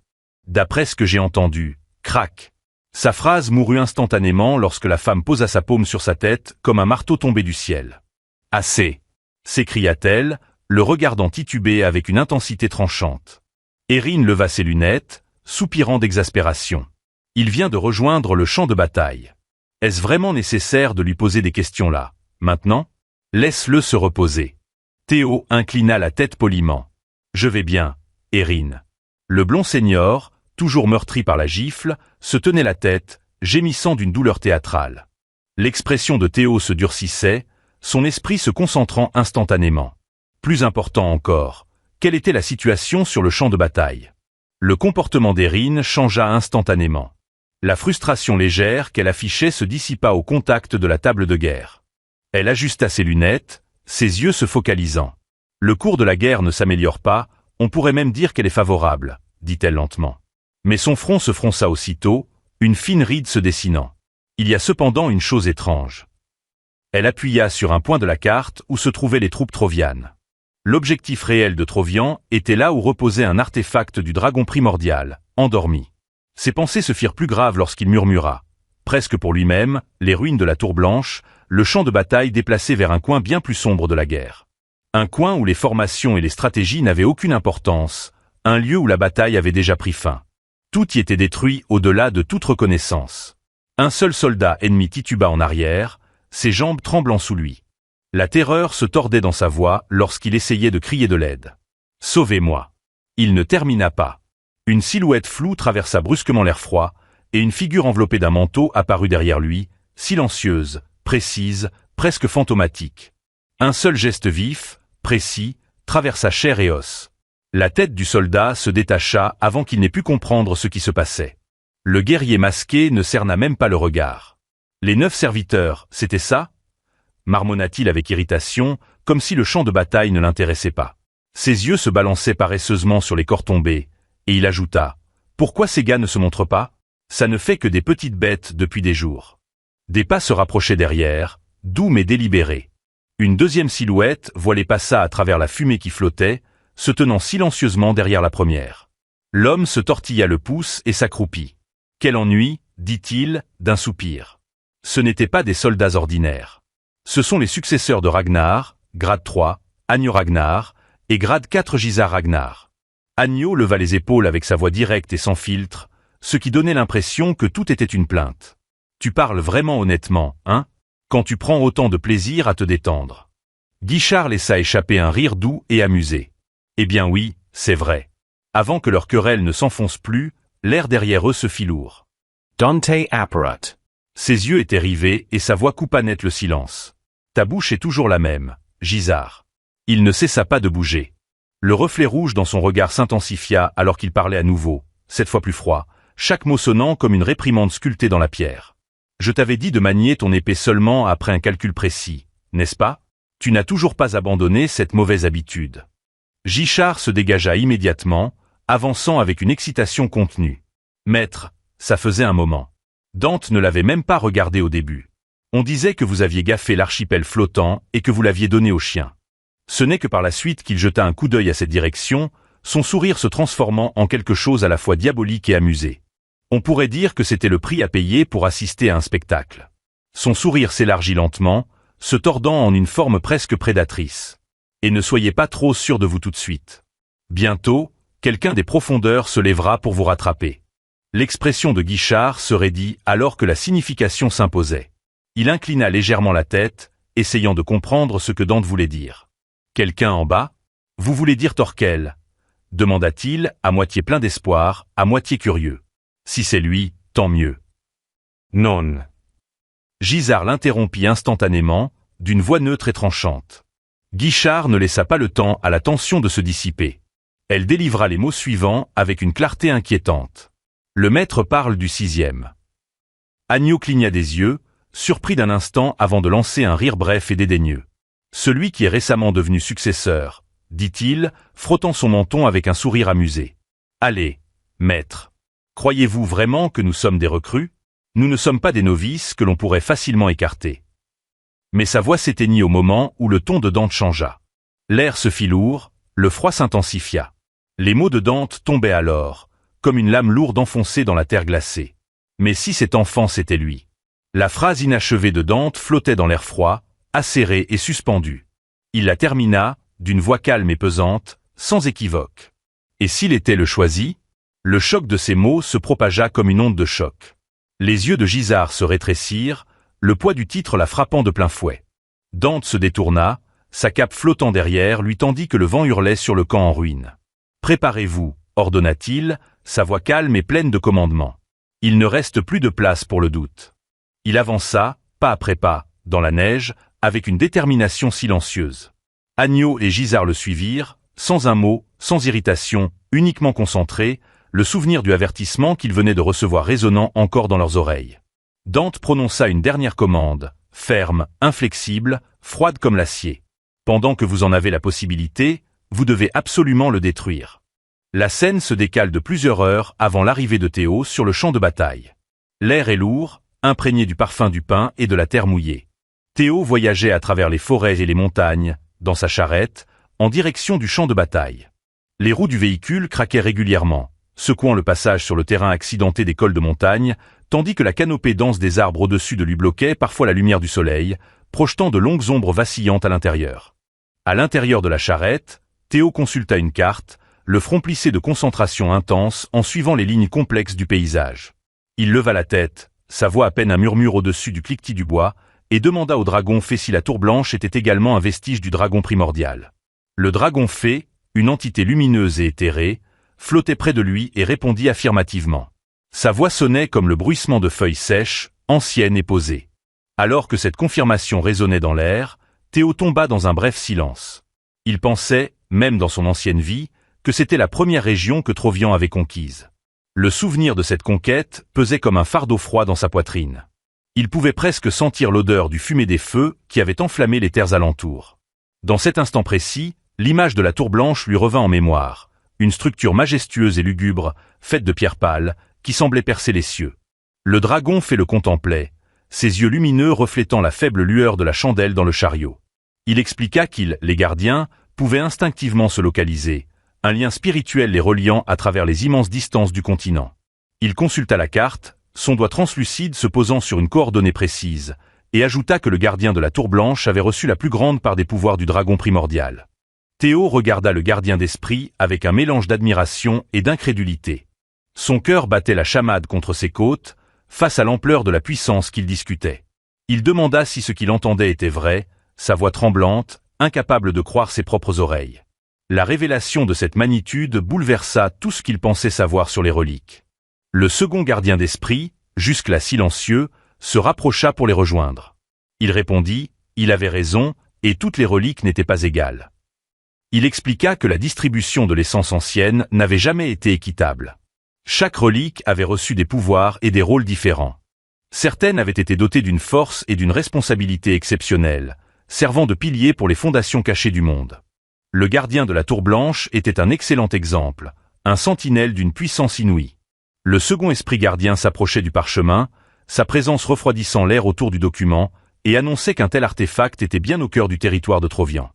D'après ce que j'ai entendu, crac. Sa phrase mourut instantanément lorsque la femme posa sa paume sur sa tête comme un marteau tombé du ciel. « Assez !» s'écria-t-elle, le regardant tituber avec une intensité tranchante. Erin leva ses lunettes, soupirant d'exaspération. Il vient de rejoindre le champ de bataille. Est-ce vraiment nécessaire de lui poser des questions là, maintenant ? Laisse-le se reposer. Théo inclina la tête poliment. « Je vais bien, Erin. » Le blond senior, toujours meurtri par la gifle, se tenait la tête, gémissant d'une douleur théâtrale. L'expression de Théo se durcissait, son esprit se concentrant instantanément. Plus important encore, quelle était la situation sur le champ de bataille ? Le comportement d'Erin changea instantanément. La frustration légère qu'elle affichait se dissipa au contact de la table de guerre. Elle ajusta ses lunettes, ses yeux se focalisant. « Le cours de la guerre ne s'améliore pas, on pourrait même dire qu'elle est favorable, » dit-elle lentement. Mais son front se fronça aussitôt, une fine ride se dessinant. Il y a cependant une chose étrange. Elle appuya sur un point de la carte où se trouvaient les troupes trovianes. L'objectif réel de Trovian était là où reposait un artefact du dragon primordial, endormi. Ses pensées se firent plus graves lorsqu'il murmura. Presque pour lui-même, les ruines de la Tour Blanche, le champ de bataille déplacé vers un coin bien plus sombre de la guerre. Un coin où les formations et les stratégies n'avaient aucune importance, un lieu où la bataille avait déjà pris fin. Tout y était détruit au-delà de toute reconnaissance. Un seul soldat ennemi tituba en arrière, ses jambes tremblant sous lui. La terreur se tordait dans sa voix lorsqu'il essayait de crier de l'aide. « Sauvez-moi !» Il ne termina pas. Une silhouette floue traversa brusquement l'air froid, et une figure enveloppée d'un manteau apparut derrière lui, silencieuse, précise, presque fantomatique. Un seul geste vif, précis, traversa chair et os. La tête du soldat se détacha avant qu'il n'ait pu comprendre ce qui se passait. Le guerrier masqué ne cerna même pas le regard. « Les 9 serviteurs, c'était ça ?» marmonna-t-il avec irritation, comme si le champ de bataille ne l'intéressait pas. Ses yeux se balançaient paresseusement sur les corps tombés, et il ajouta « Pourquoi ces gars ne se montrent pas ? Ça ne fait que des petites bêtes depuis des jours. » Des pas se rapprochaient derrière, doux mais délibérés. Une deuxième silhouette voilée passa à travers la fumée qui flottait, se tenant silencieusement derrière la première. L'homme se tortilla le pouce et s'accroupit. « Quel ennui !» dit-il, d'un soupir. Ce n'étaient pas des soldats ordinaires. Ce sont les successeurs de Ragnar, grade 3, Agno Ragnar, et grade 4 Gisar Ragnar. Agno leva les épaules avec sa voix directe et sans filtre, ce qui donnait l'impression que tout était une plainte. Tu parles vraiment honnêtement, hein? Quand tu prends autant de plaisir à te détendre. Guichard laissa échapper un rire doux et amusé. Eh bien oui, c'est vrai. Avant que leur querelle ne s'enfonce plus, l'air derrière eux se fit lourd. Dante apparat. Ses yeux étaient rivés et sa voix coupa net le silence. Ta bouche est toujours la même, Gisard. Il ne cessa pas de bouger. Le reflet rouge dans son regard s'intensifia alors qu'il parlait à nouveau, cette fois plus froid, chaque mot sonnant comme une réprimande sculptée dans la pierre. Je t'avais dit de manier ton épée seulement après un calcul précis, n'est-ce pas? Tu n'as toujours pas abandonné cette mauvaise habitude. Guichard se dégagea immédiatement, avançant avec une excitation contenue. Maître, ça faisait un moment. Dante ne l'avait même pas regardé au début. On disait que vous aviez gaffé l'archipel flottant et que vous l'aviez donné au chien. Ce n'est que par la suite qu'il jeta un coup d'œil à cette direction, son sourire se transformant en quelque chose à la fois diabolique et amusé. On pourrait dire que c'était le prix à payer pour assister à un spectacle. Son sourire s'élargit lentement, se tordant en une forme presque prédatrice. Et ne soyez pas trop sûr de vous tout de suite. Bientôt, quelqu'un des profondeurs se lèvera pour vous rattraper. L'expression de Guichard se raidit alors que la signification s'imposait. Il inclina légèrement la tête, essayant de comprendre ce que Dante voulait dire. Quelqu'un en bas? Vous voulez dire Torquel? Demanda-t-il, à moitié plein d'espoir, à moitié curieux. Si c'est lui, tant mieux. Non. Gisard l'interrompit instantanément, d'une voix neutre et tranchante. Guichard ne laissa pas le temps à la tension de se dissiper. Elle délivra les mots suivants avec une clarté inquiétante. Le maître parle du 6e. Agno cligna des yeux, surpris d'un instant avant de lancer un rire bref et dédaigneux. Celui qui est récemment devenu successeur, dit-il, frottant son menton avec un sourire amusé. Allez, maître. Croyez-vous vraiment que nous sommes des recrues? Nous ne sommes pas des novices que l'on pourrait facilement écarter. Mais sa voix s'éteignit au moment où le ton de Dante changea. L'air se fit lourd, le froid s'intensifia. Les mots de Dante tombaient alors, comme une lame lourde enfoncée dans la terre glacée. Mais si cet enfant c'était lui? La phrase inachevée de Dante flottait dans l'air froid, acérée et suspendue. Il la termina, d'une voix calme et pesante, sans équivoque. Et s'il était le choisi? Le choc de ces mots se propagea comme une onde de choc. Les yeux de Gisard se rétrécirent, le poids du titre la frappant de plein fouet. Dante se détourna, sa cape flottant derrière lui tandis que le vent hurlait sur le camp en ruine. « Préparez-vous » ordonna-t-il, sa voix calme et pleine de commandement. Il ne reste plus de place pour le doute. Il avança, pas après pas, dans la neige, avec une détermination silencieuse. Agno et Gisard le suivirent, sans un mot, sans irritation, uniquement concentrés, le souvenir du avertissement qu'ils venaient de recevoir résonnant encore dans leurs oreilles. Dante prononça une dernière commande, ferme, inflexible, froide comme l'acier. Pendant que vous en avez la possibilité, vous devez absolument le détruire. La scène se décale de plusieurs heures avant l'arrivée de Théo sur le champ de bataille. L'air est lourd, imprégné du parfum du pin et de la terre mouillée. Théo voyageait à travers les forêts et les montagnes, dans sa charrette, en direction du champ de bataille. Les roues du véhicule craquaient régulièrement, secouant le passage sur le terrain accidenté des cols de montagne, tandis que la canopée dense des arbres au-dessus de lui bloquait parfois la lumière du soleil, projetant de longues ombres vacillantes à l'intérieur. À l'intérieur de la charrette, Théo consulta une carte, le front plissé de concentration intense en suivant les lignes complexes du paysage. Il leva la tête, sa voix à peine un murmure au-dessus du cliquetis du bois, et demanda au dragon fée si la tour blanche était également un vestige du dragon primordial. Le dragon fée, une entité lumineuse et éthérée, flottait près de lui et répondit affirmativement. Sa voix sonnait comme le bruissement de feuilles sèches, anciennes et posées. Alors que cette confirmation résonnait dans l'air, Théo tomba dans un bref silence. Il pensait, même dans son ancienne vie, que c'était la première région que Trovian avait conquise. Le souvenir de cette conquête pesait comme un fardeau froid dans sa poitrine. Il pouvait presque sentir l'odeur du fumée des feux qui avaient enflammé les terres alentours. Dans cet instant précis, l'image de la tour blanche lui revint en mémoire, une structure majestueuse et lugubre, faite de pierres pâles, qui semblait percer les cieux. Le dragon fée le contemplait, ses yeux lumineux reflétant la faible lueur de la chandelle dans le chariot. Il expliqua qu'ils, les gardiens, pouvaient instinctivement se localiser, un lien spirituel les reliant à travers les immenses distances du continent. Il consulta la carte, son doigt translucide se posant sur une coordonnée précise, et ajouta que le gardien de la Tour Blanche avait reçu la plus grande part des pouvoirs du dragon primordial. Théo regarda le gardien d'esprit avec un mélange d'admiration et d'incrédulité. Son cœur battait la chamade contre ses côtes, face à l'ampleur de la puissance qu'il discutait. Il demanda si ce qu'il entendait était vrai, sa voix tremblante, incapable de croire ses propres oreilles. La révélation de cette magnitude bouleversa tout ce qu'il pensait savoir sur les reliques. Le second gardien d'esprit, jusque-là silencieux, se rapprocha pour les rejoindre. Il répondit, il avait raison, et toutes les reliques n'étaient pas égales. Il expliqua que la distribution de l'essence ancienne n'avait jamais été équitable. Chaque relique avait reçu des pouvoirs et des rôles différents. Certaines avaient été dotées d'une force et d'une responsabilité exceptionnelles, servant de piliers pour les fondations cachées du monde. Le gardien de la Tour Blanche était un excellent exemple, un sentinelle d'une puissance inouïe. Le second esprit gardien s'approchait du parchemin, sa présence refroidissant l'air autour du document, et annonçait qu'un tel artefact était bien au cœur du territoire de Trovian.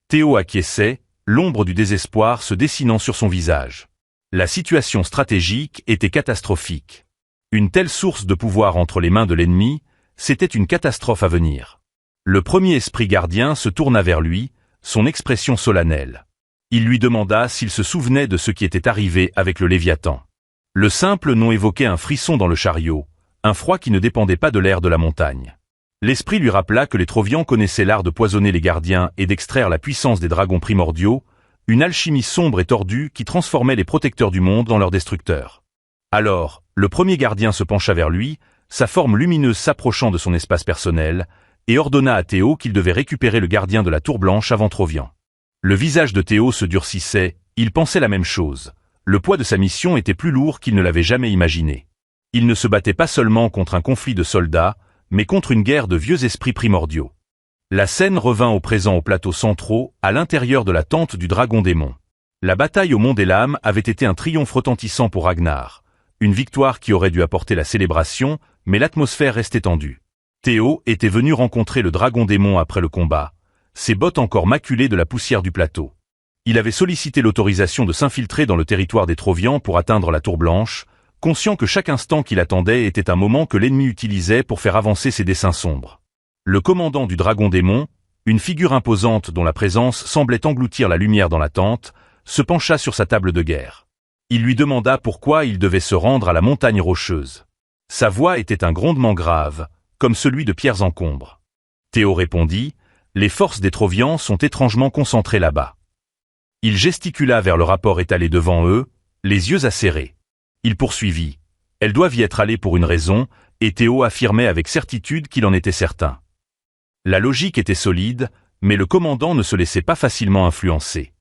Théo acquiesçait, l'ombre du désespoir se dessinant sur son visage. La situation stratégique était catastrophique. Une telle source de pouvoir entre les mains de l'ennemi, c'était une catastrophe à venir. Le premier esprit gardien se tourna vers lui, son expression solennelle. Il lui demanda s'il se souvenait de ce qui était arrivé avec le Léviathan. Le simple nom évoquait un frisson dans le chariot, un froid qui ne dépendait pas de l'air de la montagne. L'esprit lui rappela que les Trovians connaissaient l'art de poisonner les gardiens et d'extraire la puissance des dragons primordiaux, une alchimie sombre et tordue qui transformait les protecteurs du monde en leurs destructeurs. Alors, le premier gardien se pencha vers lui, sa forme lumineuse s'approchant de son espace personnel, et ordonna à Théo qu'il devait récupérer le gardien de la Tour Blanche avant Trovian. Le visage de Théo se durcissait, il pensait la même chose. Le poids de sa mission était plus lourd qu'il ne l'avait jamais imaginé. Il ne se battait pas seulement contre un conflit de soldats, mais contre une guerre de vieux esprits primordiaux. La scène revint au présent aux plateaux centraux, à l'intérieur de la tente du dragon démon. La bataille au Mont des Lames avait été un triomphe retentissant pour Ragnar, une victoire qui aurait dû apporter la célébration, mais l'atmosphère restait tendue. Théo était venu rencontrer le dragon démon après le combat, ses bottes encore maculées de la poussière du plateau. Il avait sollicité l'autorisation de s'infiltrer dans le territoire des Trovians pour atteindre la Tour Blanche, conscient que chaque instant qu'il attendait était un moment que l'ennemi utilisait pour faire avancer ses desseins sombres. Le commandant du dragon démon, une figure imposante dont la présence semblait engloutir la lumière dans la tente, se pencha sur sa table de guerre. Il lui demanda pourquoi il devait se rendre à la montagne rocheuse. Sa voix était un grondement grave, comme celui de pierres encombres. Théo répondit, « Les forces des Trovians sont étrangement concentrées là-bas. » Il gesticula vers le rapport étalé devant eux, les yeux acérés. Il poursuivit. Elles doivent y être allées pour une raison, et Théo affirmait avec certitude qu'il en était certain. La logique était solide, mais le commandant ne se laissait pas facilement influencer.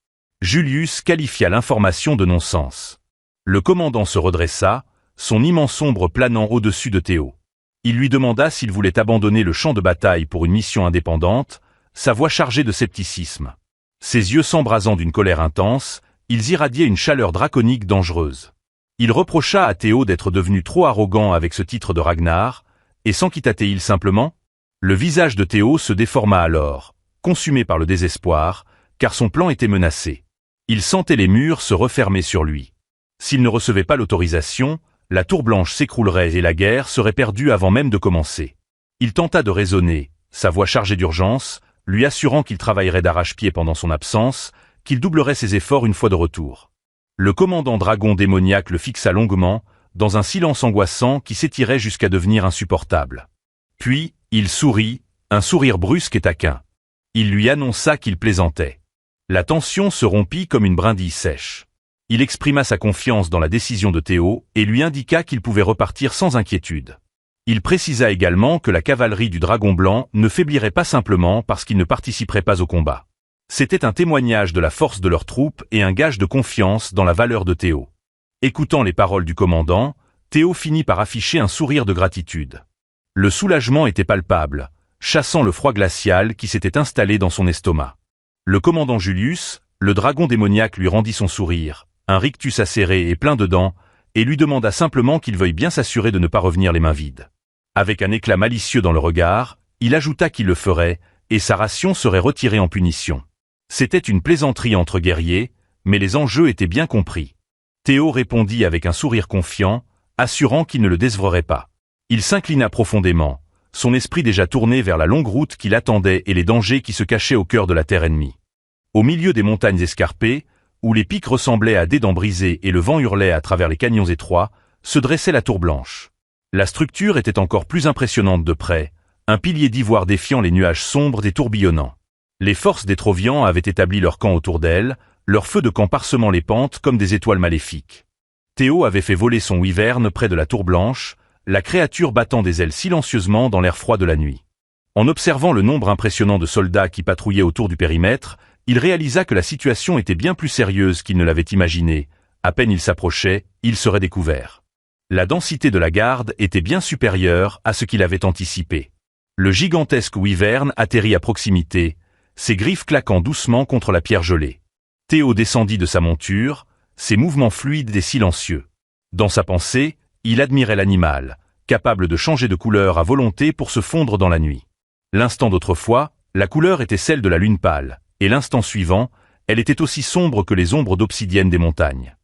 Julius qualifia l'information de non-sens. Le commandant se redressa, son immense ombre planant au-dessus de Théo. Il lui demanda s'il voulait abandonner le champ de bataille pour une mission indépendante, sa voix chargée de scepticisme. Ses yeux s'embrasant d'une colère intense, ils irradiaient une chaleur draconique dangereuse. Il reprocha à Théo d'être devenu trop arrogant avec ce titre de Ragnar, et s'en quittait-il simplement? Le visage de Théo se déforma alors, consumé par le désespoir, car son plan était menacé. Il sentait les murs se refermer sur lui. S'il ne recevait pas l'autorisation, la Tour Blanche s'écroulerait et la guerre serait perdue avant même de commencer. Il tenta de raisonner, sa voix chargée d'urgence, lui assurant qu'il travaillerait d'arrache-pied pendant son absence, qu'il doublerait ses efforts une fois de retour. Le commandant dragon démoniaque le fixa longuement, dans un silence angoissant qui s'étirait jusqu'à devenir insupportable. Puis, il sourit, un sourire brusque et taquin. Il lui annonça qu'il plaisantait. La tension se rompit comme une brindille sèche. Il exprima sa confiance dans la décision de Théo et lui indiqua qu'il pouvait repartir sans inquiétude. Il précisa également que la cavalerie du Dragon Blanc ne faiblirait pas simplement parce qu'il ne participerait pas au combat. C'était un témoignage de la force de leurs troupes et un gage de confiance dans la valeur de Théo. Écoutant les paroles du commandant, Théo finit par afficher un sourire de gratitude. Le soulagement était palpable, chassant le froid glacial qui s'était installé dans son estomac. Le commandant Julius, le dragon démoniaque lui rendit son sourire, un rictus acéré et plein de dents, et lui demanda simplement qu'il veuille bien s'assurer de ne pas revenir les mains vides. Avec un éclat malicieux dans le regard, il ajouta qu'il le ferait, et sa ration serait retirée en punition. C'était une plaisanterie entre guerriers, mais les enjeux étaient bien compris. Théo répondit avec un sourire confiant, assurant qu'il ne le décevrait pas. Il s'inclina profondément, son esprit déjà tourné vers la longue route qui l'attendait et les dangers qui se cachaient au cœur de la terre ennemie. Au milieu des montagnes escarpées, où les pics ressemblaient à des dents brisées et le vent hurlait à travers les canyons étroits, se dressait la tour blanche. La structure était encore plus impressionnante de près, un pilier d'ivoire défiant les nuages sombres des tourbillonnants. Les forces des Trovians avaient établi leur camp autour d'elle, leur feu de camp parsemant les pentes comme des étoiles maléfiques. Théo avait fait voler son wyvern près de la tour blanche, la créature battant des ailes silencieusement dans l'air froid de la nuit. En observant le nombre impressionnant de soldats qui patrouillaient autour du périmètre, il réalisa que la situation était bien plus sérieuse qu'il ne l'avait imaginé. À peine il s'approchait, il serait découvert. La densité de la garde était bien supérieure à ce qu'il avait anticipé. Le gigantesque wyvern atterrit à proximité, ses griffes claquant doucement contre la pierre gelée. Théo descendit de sa monture, ses mouvements fluides et silencieux. Dans sa pensée, il admirait l'animal, capable de changer de couleur à volonté pour se fondre dans la nuit. L'instant d'autrefois, la couleur était celle de la lune pâle, et l'instant suivant, elle était aussi sombre que les ombres d'obsidienne des montagnes.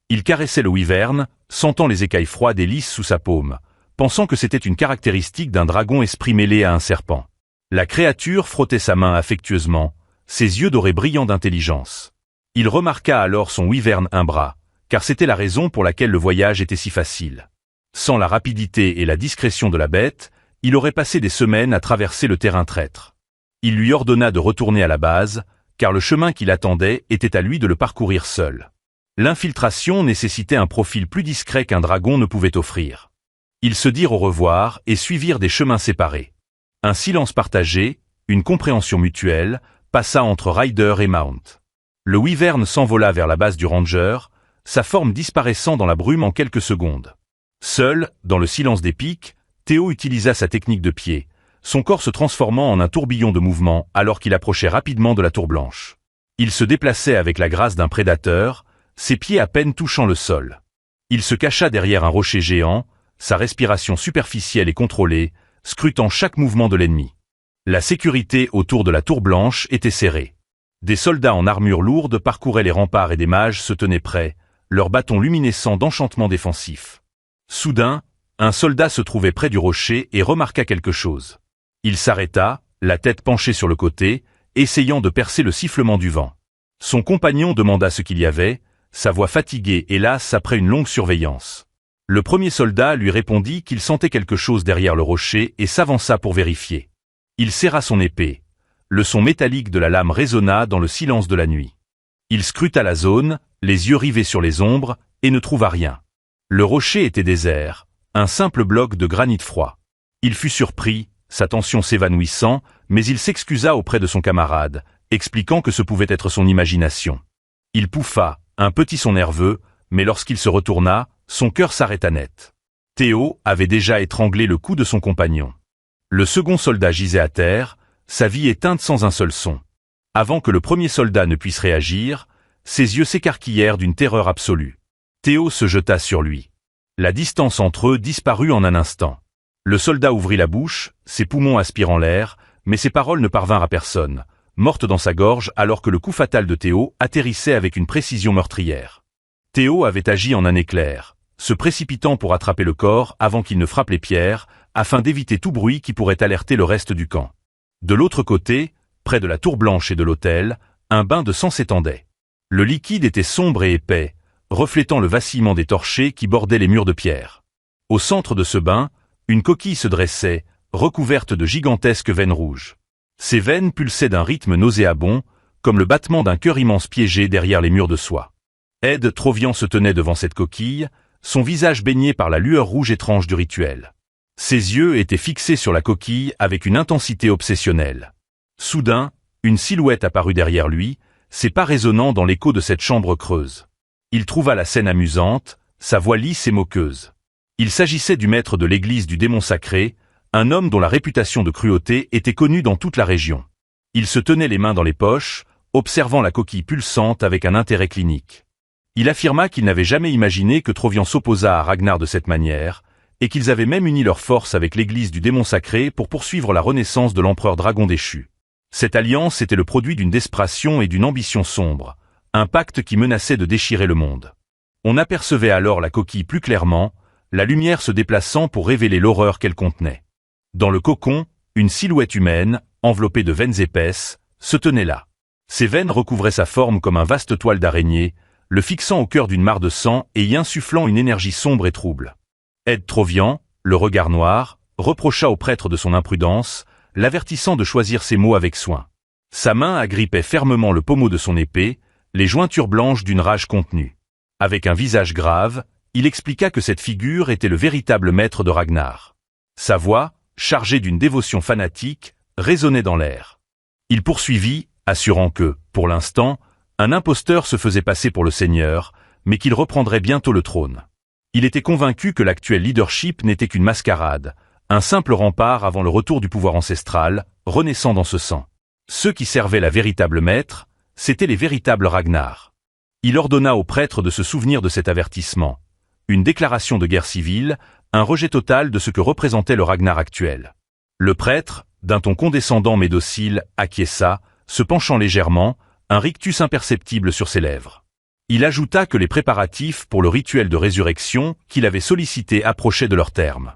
Il caressait le wyvern, sentant les écailles froides et lisses sous sa paume, pensant que c'était une caractéristique d'un dragon esprit mêlé à un serpent. La créature frottait sa main affectueusement, ses yeux dorés brillants d'intelligence. Il remarqua alors son wyvern un bras, car c'était la raison pour laquelle le voyage était si facile. Sans la rapidité et la discrétion de la bête, il aurait passé des semaines à traverser le terrain traître. Il lui ordonna de retourner à la base, car le chemin qui l'attendait était à lui de le parcourir seul. L'infiltration nécessitait un profil plus discret qu'un dragon ne pouvait offrir. Ils se dirent au revoir et suivirent des chemins séparés. Un silence partagé, une compréhension mutuelle, passa entre Ryder et Mount. Le wyvern s'envola vers la base du ranger, sa forme disparaissant dans la brume en quelques secondes. Seul, dans le silence des pics, Théo utilisa sa technique de pied, son corps se transformant en un tourbillon de mouvement alors qu'il approchait rapidement de la tour blanche. Il se déplaçait avec la grâce d'un prédateur, ses pieds à peine touchant le sol. Il se cacha derrière un rocher géant, sa respiration superficielle et contrôlée, scrutant chaque mouvement de l'ennemi. La sécurité autour de la tour blanche était serrée. Des soldats en armure lourde parcouraient les remparts et des mages se tenaient prêts, leurs bâtons luminescents d'enchantement défensif. Soudain, un soldat se trouvait près du rocher et remarqua quelque chose. Il s'arrêta, la tête penchée sur le côté, essayant de percer le sifflement du vent. Son compagnon demanda ce qu'il y avait, sa voix fatiguée et lasse après une longue surveillance. Le premier soldat lui répondit qu'il sentait quelque chose derrière le rocher et s'avança pour vérifier. Il serra son épée. Le son métallique de la lame résonna dans le silence de la nuit. Il scruta la zone, les yeux rivés sur les ombres, et ne trouva rien. Le rocher était désert, un simple bloc de granit froid. Il fut surpris, sa tension s'évanouissant, mais il s'excusa auprès de son camarade, expliquant que ce pouvait être son imagination. Il pouffa, un petit son nerveux, mais lorsqu'il se retourna, son cœur s'arrêta net. Théo avait déjà étranglé le cou de son compagnon. Le second soldat gisait à terre, sa vie éteinte sans un seul son. Avant que le premier soldat ne puisse réagir, ses yeux s'écarquillèrent d'une terreur absolue. Théo se jeta sur lui. La distance entre eux disparut en un instant. Le soldat ouvrit la bouche, ses poumons aspirant l'air, mais ses paroles ne parvinrent à personne, mortes dans sa gorge alors que le coup fatal de Théo atterrissait avec une précision meurtrière. Théo avait agi en un éclair, se précipitant pour attraper le corps avant qu'il ne frappe les pierres, afin d'éviter tout bruit qui pourrait alerter le reste du camp. De l'autre côté, près de la tour blanche et de l'autel, un bain de sang s'étendait. Le liquide était sombre et épais, reflétant le vacillement des torchers qui bordaient les murs de pierre. Au centre de ce bain, une coquille se dressait, recouverte de gigantesques veines rouges. Ces veines pulsaient d'un rythme nauséabond, comme le battement d'un cœur immense piégé derrière les murs de soie. Ed Trovian se tenait devant cette coquille, son visage baigné par la lueur rouge étrange du rituel. Ses yeux étaient fixés sur la coquille avec une intensité obsessionnelle. Soudain, une silhouette apparut derrière lui, ses pas résonnant dans l'écho de cette chambre creuse. Il trouva la scène amusante, sa voix lisse et moqueuse. Il s'agissait du maître de l'église du démon sacré, un homme dont la réputation de cruauté était connue dans toute la région. Il se tenait les mains dans les poches, observant la coquille pulsante avec un intérêt clinique. Il affirma qu'il n'avait jamais imaginé que Trovian s'opposât à Ragnar de cette manière, et qu'ils avaient même uni leurs forces avec l'église du démon sacré pour poursuivre la renaissance de l'empereur dragon déchu. Cette alliance était le produit d'une desperation et d'une ambition sombre, un pacte qui menaçait de déchirer le monde. On apercevait alors la coquille plus clairement, la lumière se déplaçant pour révéler l'horreur qu'elle contenait. Dans le cocon, une silhouette humaine, enveloppée de veines épaisses, se tenait là. Ses veines recouvraient sa forme comme un vaste toile d'araignée, le fixant au cœur d'une mare de sang et y insufflant une énergie sombre et trouble. Ed Trovian, le regard noir, reprocha au prêtre de son imprudence, l'avertissant de choisir ses mots avec soin. Sa main agrippait fermement le pommeau de son épée, les jointures blanches d'une rage contenue. Avec un visage grave, il expliqua que cette figure était le véritable maître de Ragnar. Sa voix, chargée d'une dévotion fanatique, résonnait dans l'air. Il poursuivit, assurant que, pour l'instant, un imposteur se faisait passer pour le seigneur, mais qu'il reprendrait bientôt le trône. Il était convaincu que l'actuel leadership n'était qu'une mascarade, un simple rempart avant le retour du pouvoir ancestral, renaissant dans ce sang. Ceux qui servaient la véritable maître, c'étaient les véritables Ragnar. Il ordonna aux prêtres de se souvenir de cet avertissement. Une déclaration de guerre civile, un rejet total de ce que représentait le Ragnar actuel. Le prêtre, d'un ton condescendant mais docile, acquiesça, se penchant légèrement, un rictus imperceptible sur ses lèvres. Il ajouta que les préparatifs pour le rituel de résurrection qu'il avait sollicité approchaient de leur terme.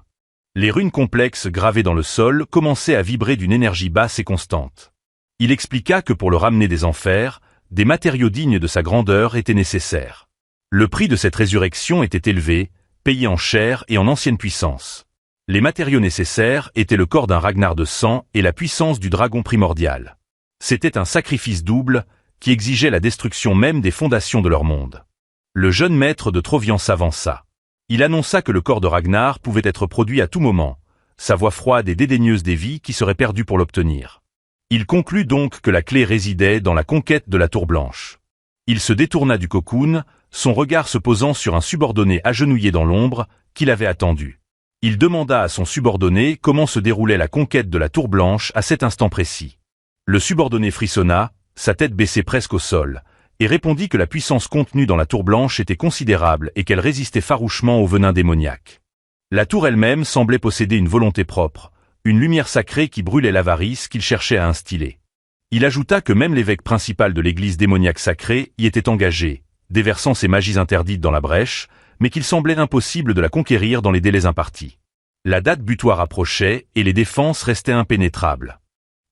Les runes complexes gravées dans le sol commençaient à vibrer d'une énergie basse et constante. Il expliqua que pour le ramener des enfers, des matériaux dignes de sa grandeur étaient nécessaires. Le prix de cette résurrection était élevé, payé en chair et en ancienne puissance. Les matériaux nécessaires étaient le corps d'un Ragnar de sang et la puissance du dragon primordial. C'était un sacrifice double qui exigeait la destruction même des fondations de leur monde. Le jeune maître de Trovian s'avança. Il annonça que le corps de Ragnar pouvait être produit à tout moment, sa voix froide et dédaigneuse des vies qui seraient perdues pour l'obtenir. Il conclut donc que la clé résidait dans la conquête de la Tour Blanche. Il se détourna du cocoon, son regard se posant sur un subordonné agenouillé dans l'ombre, qu'il avait attendu. Il demanda à son subordonné comment se déroulait la conquête de la Tour Blanche à cet instant précis. Le subordonné frissonna, sa tête baissée presque au sol, et répondit que la puissance contenue dans la Tour Blanche était considérable et qu'elle résistait farouchement au venin démoniaque. La tour elle-même semblait posséder une volonté propre, une lumière sacrée qui brûlait l'avarice qu'il cherchait à instiller. Il ajouta que même l'évêque principal de l'église démoniaque sacrée y était engagé, déversant ses magies interdites dans la brèche, mais qu'il semblait impossible de la conquérir dans les délais impartis. La date butoir approchait et les défenses restaient impénétrables.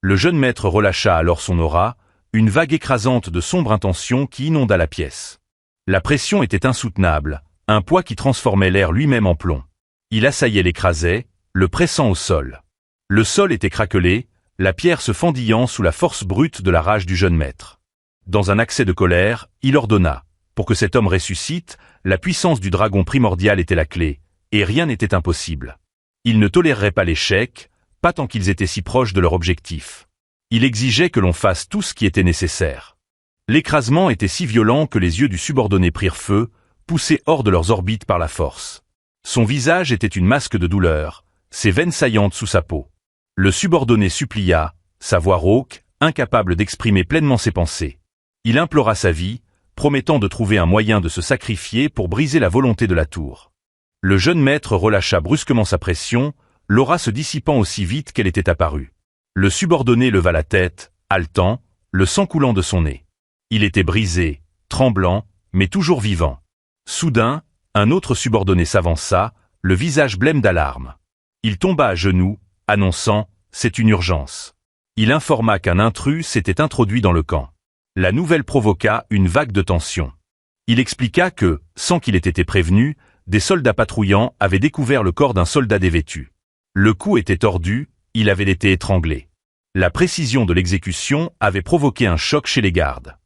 Le jeune maître relâcha alors son aura, une vague écrasante de sombre intention qui inonda la pièce. La pression était insoutenable, un poids qui transformait l'air lui-même en plomb. Il assaillait l'écrasait, le pressant au sol. Le sol était craquelé, la pierre se fendillant sous la force brute de la rage du jeune maître. Dans un accès de colère, il ordonna, pour que cet homme ressuscite, la puissance du dragon primordial était la clé, et rien n'était impossible. Il ne tolérerait pas l'échec, pas tant qu'ils étaient si proches de leur objectif. Il exigeait que l'on fasse tout ce qui était nécessaire. L'écrasement était si violent que les yeux du subordonné prirent feu, poussés hors de leurs orbites par la force. Son visage était une masque de douleur, ses veines saillantes sous sa peau. Le subordonné supplia, sa voix rauque, incapable d'exprimer pleinement ses pensées. Il implora sa vie, promettant de trouver un moyen de se sacrifier pour briser la volonté de la tour. Le jeune maître relâcha brusquement sa pression, l'aura se dissipant aussi vite qu'elle était apparue. Le subordonné leva la tête, haletant, le sang coulant de son nez. Il était brisé, tremblant, mais toujours vivant. Soudain, un autre subordonné s'avança, le visage blême d'alarme. Il tomba à genoux, annonçant « c'est une urgence ». Il informa qu'un intrus s'était introduit dans le camp. La nouvelle provoqua une vague de tension. Il expliqua que, sans qu'il ait été prévenu, des soldats patrouillants avaient découvert le corps d'un soldat dévêtu. Le cou était tordu, il avait été étranglé. La précision de l'exécution avait provoqué un choc chez les gardes.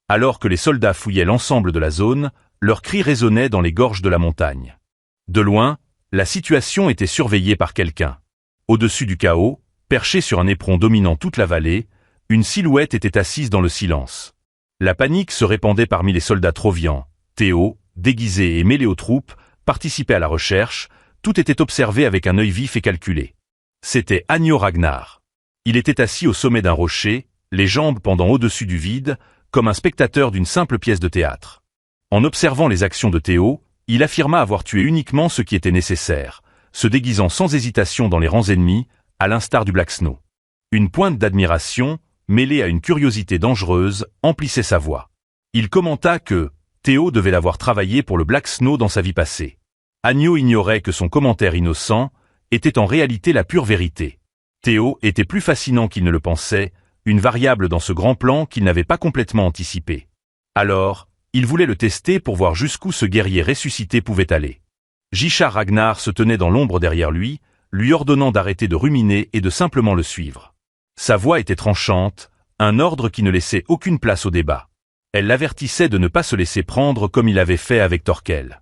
Alors que les soldats fouillaient l'ensemble de la zone, leurs cris résonnaient dans les gorges de la montagne. De loin, la situation était surveillée par quelqu'un. Au-dessus du chaos, perché sur un éperon dominant toute la vallée, une silhouette était assise dans le silence. La panique se répandait parmi les soldats Trovian. Théo, déguisé et mêlé aux troupes, participait à la recherche, tout était observé avec un œil vif et calculé. C'était Agno Ragnar. Il était assis au sommet d'un rocher, les jambes pendant au-dessus du vide, comme un spectateur d'une simple pièce de théâtre. En observant les actions de Théo, il affirma avoir tué uniquement ce qui était nécessaire, se déguisant sans hésitation dans les rangs ennemis, à l'instar du Black Snow. Une pointe d'admiration, mêlée à une curiosité dangereuse, emplissait sa voix. Il commenta que Théo devait l'avoir travaillé pour le Black Snow dans sa vie passée. Agno ignorait que son commentaire innocent était en réalité la pure vérité. Théo était plus fascinant qu'il ne le pensait, une variable dans ce grand plan qu'il n'avait pas complètement anticipé. Alors, il voulait le tester pour voir jusqu'où ce guerrier ressuscité pouvait aller. Jishar Ragnar se tenait dans l'ombre derrière lui ordonnant d'arrêter de ruminer et de simplement le suivre. Sa voix était tranchante, un ordre qui ne laissait aucune place au débat. Elle l'avertissait de ne pas se laisser prendre comme il avait fait avec Thorkel.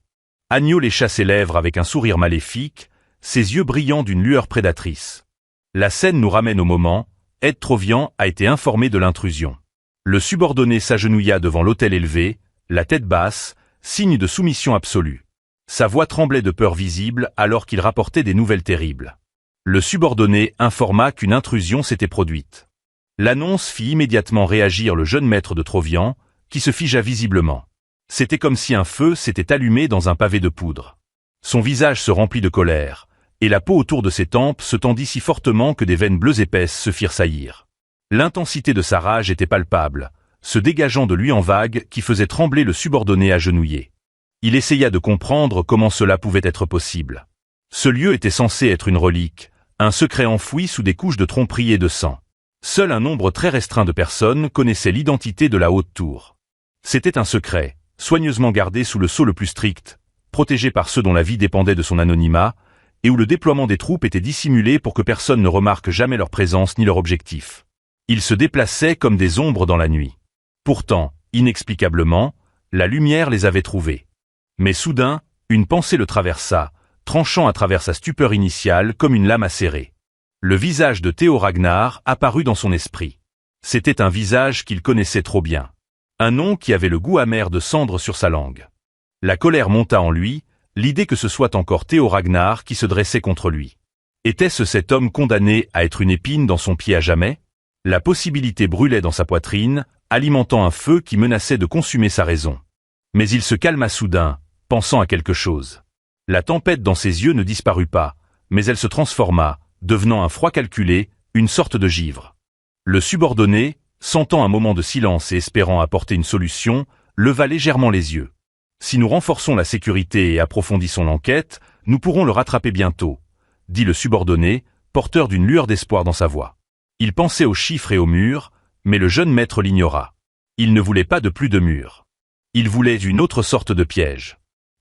Agneau lécha ses lèvres avec un sourire maléfique, ses yeux brillants d'une lueur prédatrice. La scène nous ramène au moment, Ed Trovian a été informé de l'intrusion. Le subordonné s'agenouilla devant l'autel élevé, la tête basse, signe de soumission absolue. Sa voix tremblait de peur visible alors qu'il rapportait des nouvelles terribles. Le subordonné informa qu'une intrusion s'était produite. L'annonce fit immédiatement réagir le jeune maître de Trovian, qui se figea visiblement. C'était comme si un feu s'était allumé dans un pavé de poudre. Son visage se remplit de colère, et la peau autour de ses tempes se tendit si fortement que des veines bleues épaisses se firent saillir. L'intensité de sa rage était palpable, se dégageant de lui en vagues qui faisaient trembler le subordonné agenouillé. Il essaya de comprendre comment cela pouvait être possible. Ce lieu était censé être une relique, un secret enfoui sous des couches de tromperie et de sang. Seul un nombre très restreint de personnes connaissaient l'identité de la haute tour. C'était un secret, soigneusement gardé sous le sceau le plus strict, protégé par ceux dont la vie dépendait de son anonymat, et où le déploiement des troupes était dissimulé pour que personne ne remarque jamais leur présence ni leur objectif. Ils se déplaçaient comme des ombres dans la nuit. Pourtant, inexplicablement, la lumière les avait trouvés. Mais soudain, une pensée le traversa, tranchant à travers sa stupeur initiale comme une lame acérée. Le visage de Théo Ragnar apparut dans son esprit. C'était un visage qu'il connaissait trop bien. Un nom qui avait le goût amer de cendre sur sa langue. La colère monta en lui, l'idée que ce soit encore Théo Ragnar qui se dressait contre lui. Était-ce cet homme condamné à être une épine dans son pied à jamais? La possibilité brûlait dans sa poitrine, alimentant un feu qui menaçait de consumer sa raison. Mais il se calma soudain, pensant à quelque chose. La tempête dans ses yeux ne disparut pas, mais elle se transforma, devenant un froid calculé, une sorte de givre. Le subordonné, sentant un moment de silence et espérant apporter une solution, leva légèrement les yeux. Si nous renforçons la sécurité et approfondissons l'enquête, nous pourrons le rattraper bientôt, dit le subordonné, porteur d'une lueur d'espoir dans sa voix. Il pensait aux chiffres et aux murs, mais le jeune maître l'ignora. Il ne voulait pas de plus de murs. Il voulait une autre sorte de piège.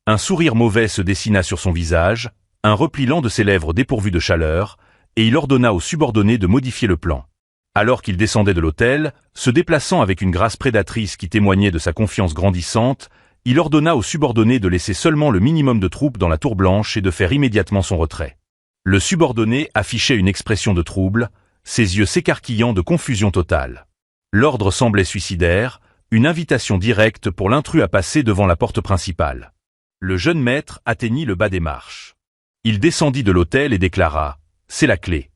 Un sourire mauvais se dessina sur son visage, un repli lent de ses lèvres dépourvues de chaleur, et il ordonna au subordonné de modifier le plan. Alors qu'il descendait de l'autel, se déplaçant avec une grâce prédatrice qui témoignait de sa confiance grandissante, il ordonna au subordonné de laisser seulement le minimum de troupes dans la tour blanche et de faire immédiatement son retrait. Le subordonné affichait une expression de trouble, ses yeux s'écarquillant de confusion totale. L'ordre semblait suicidaire, une invitation directe pour l'intrus à passer devant la porte principale. Le jeune maître atteignit le bas des marches. Il descendit de l'autel et déclara « C'est la clé ».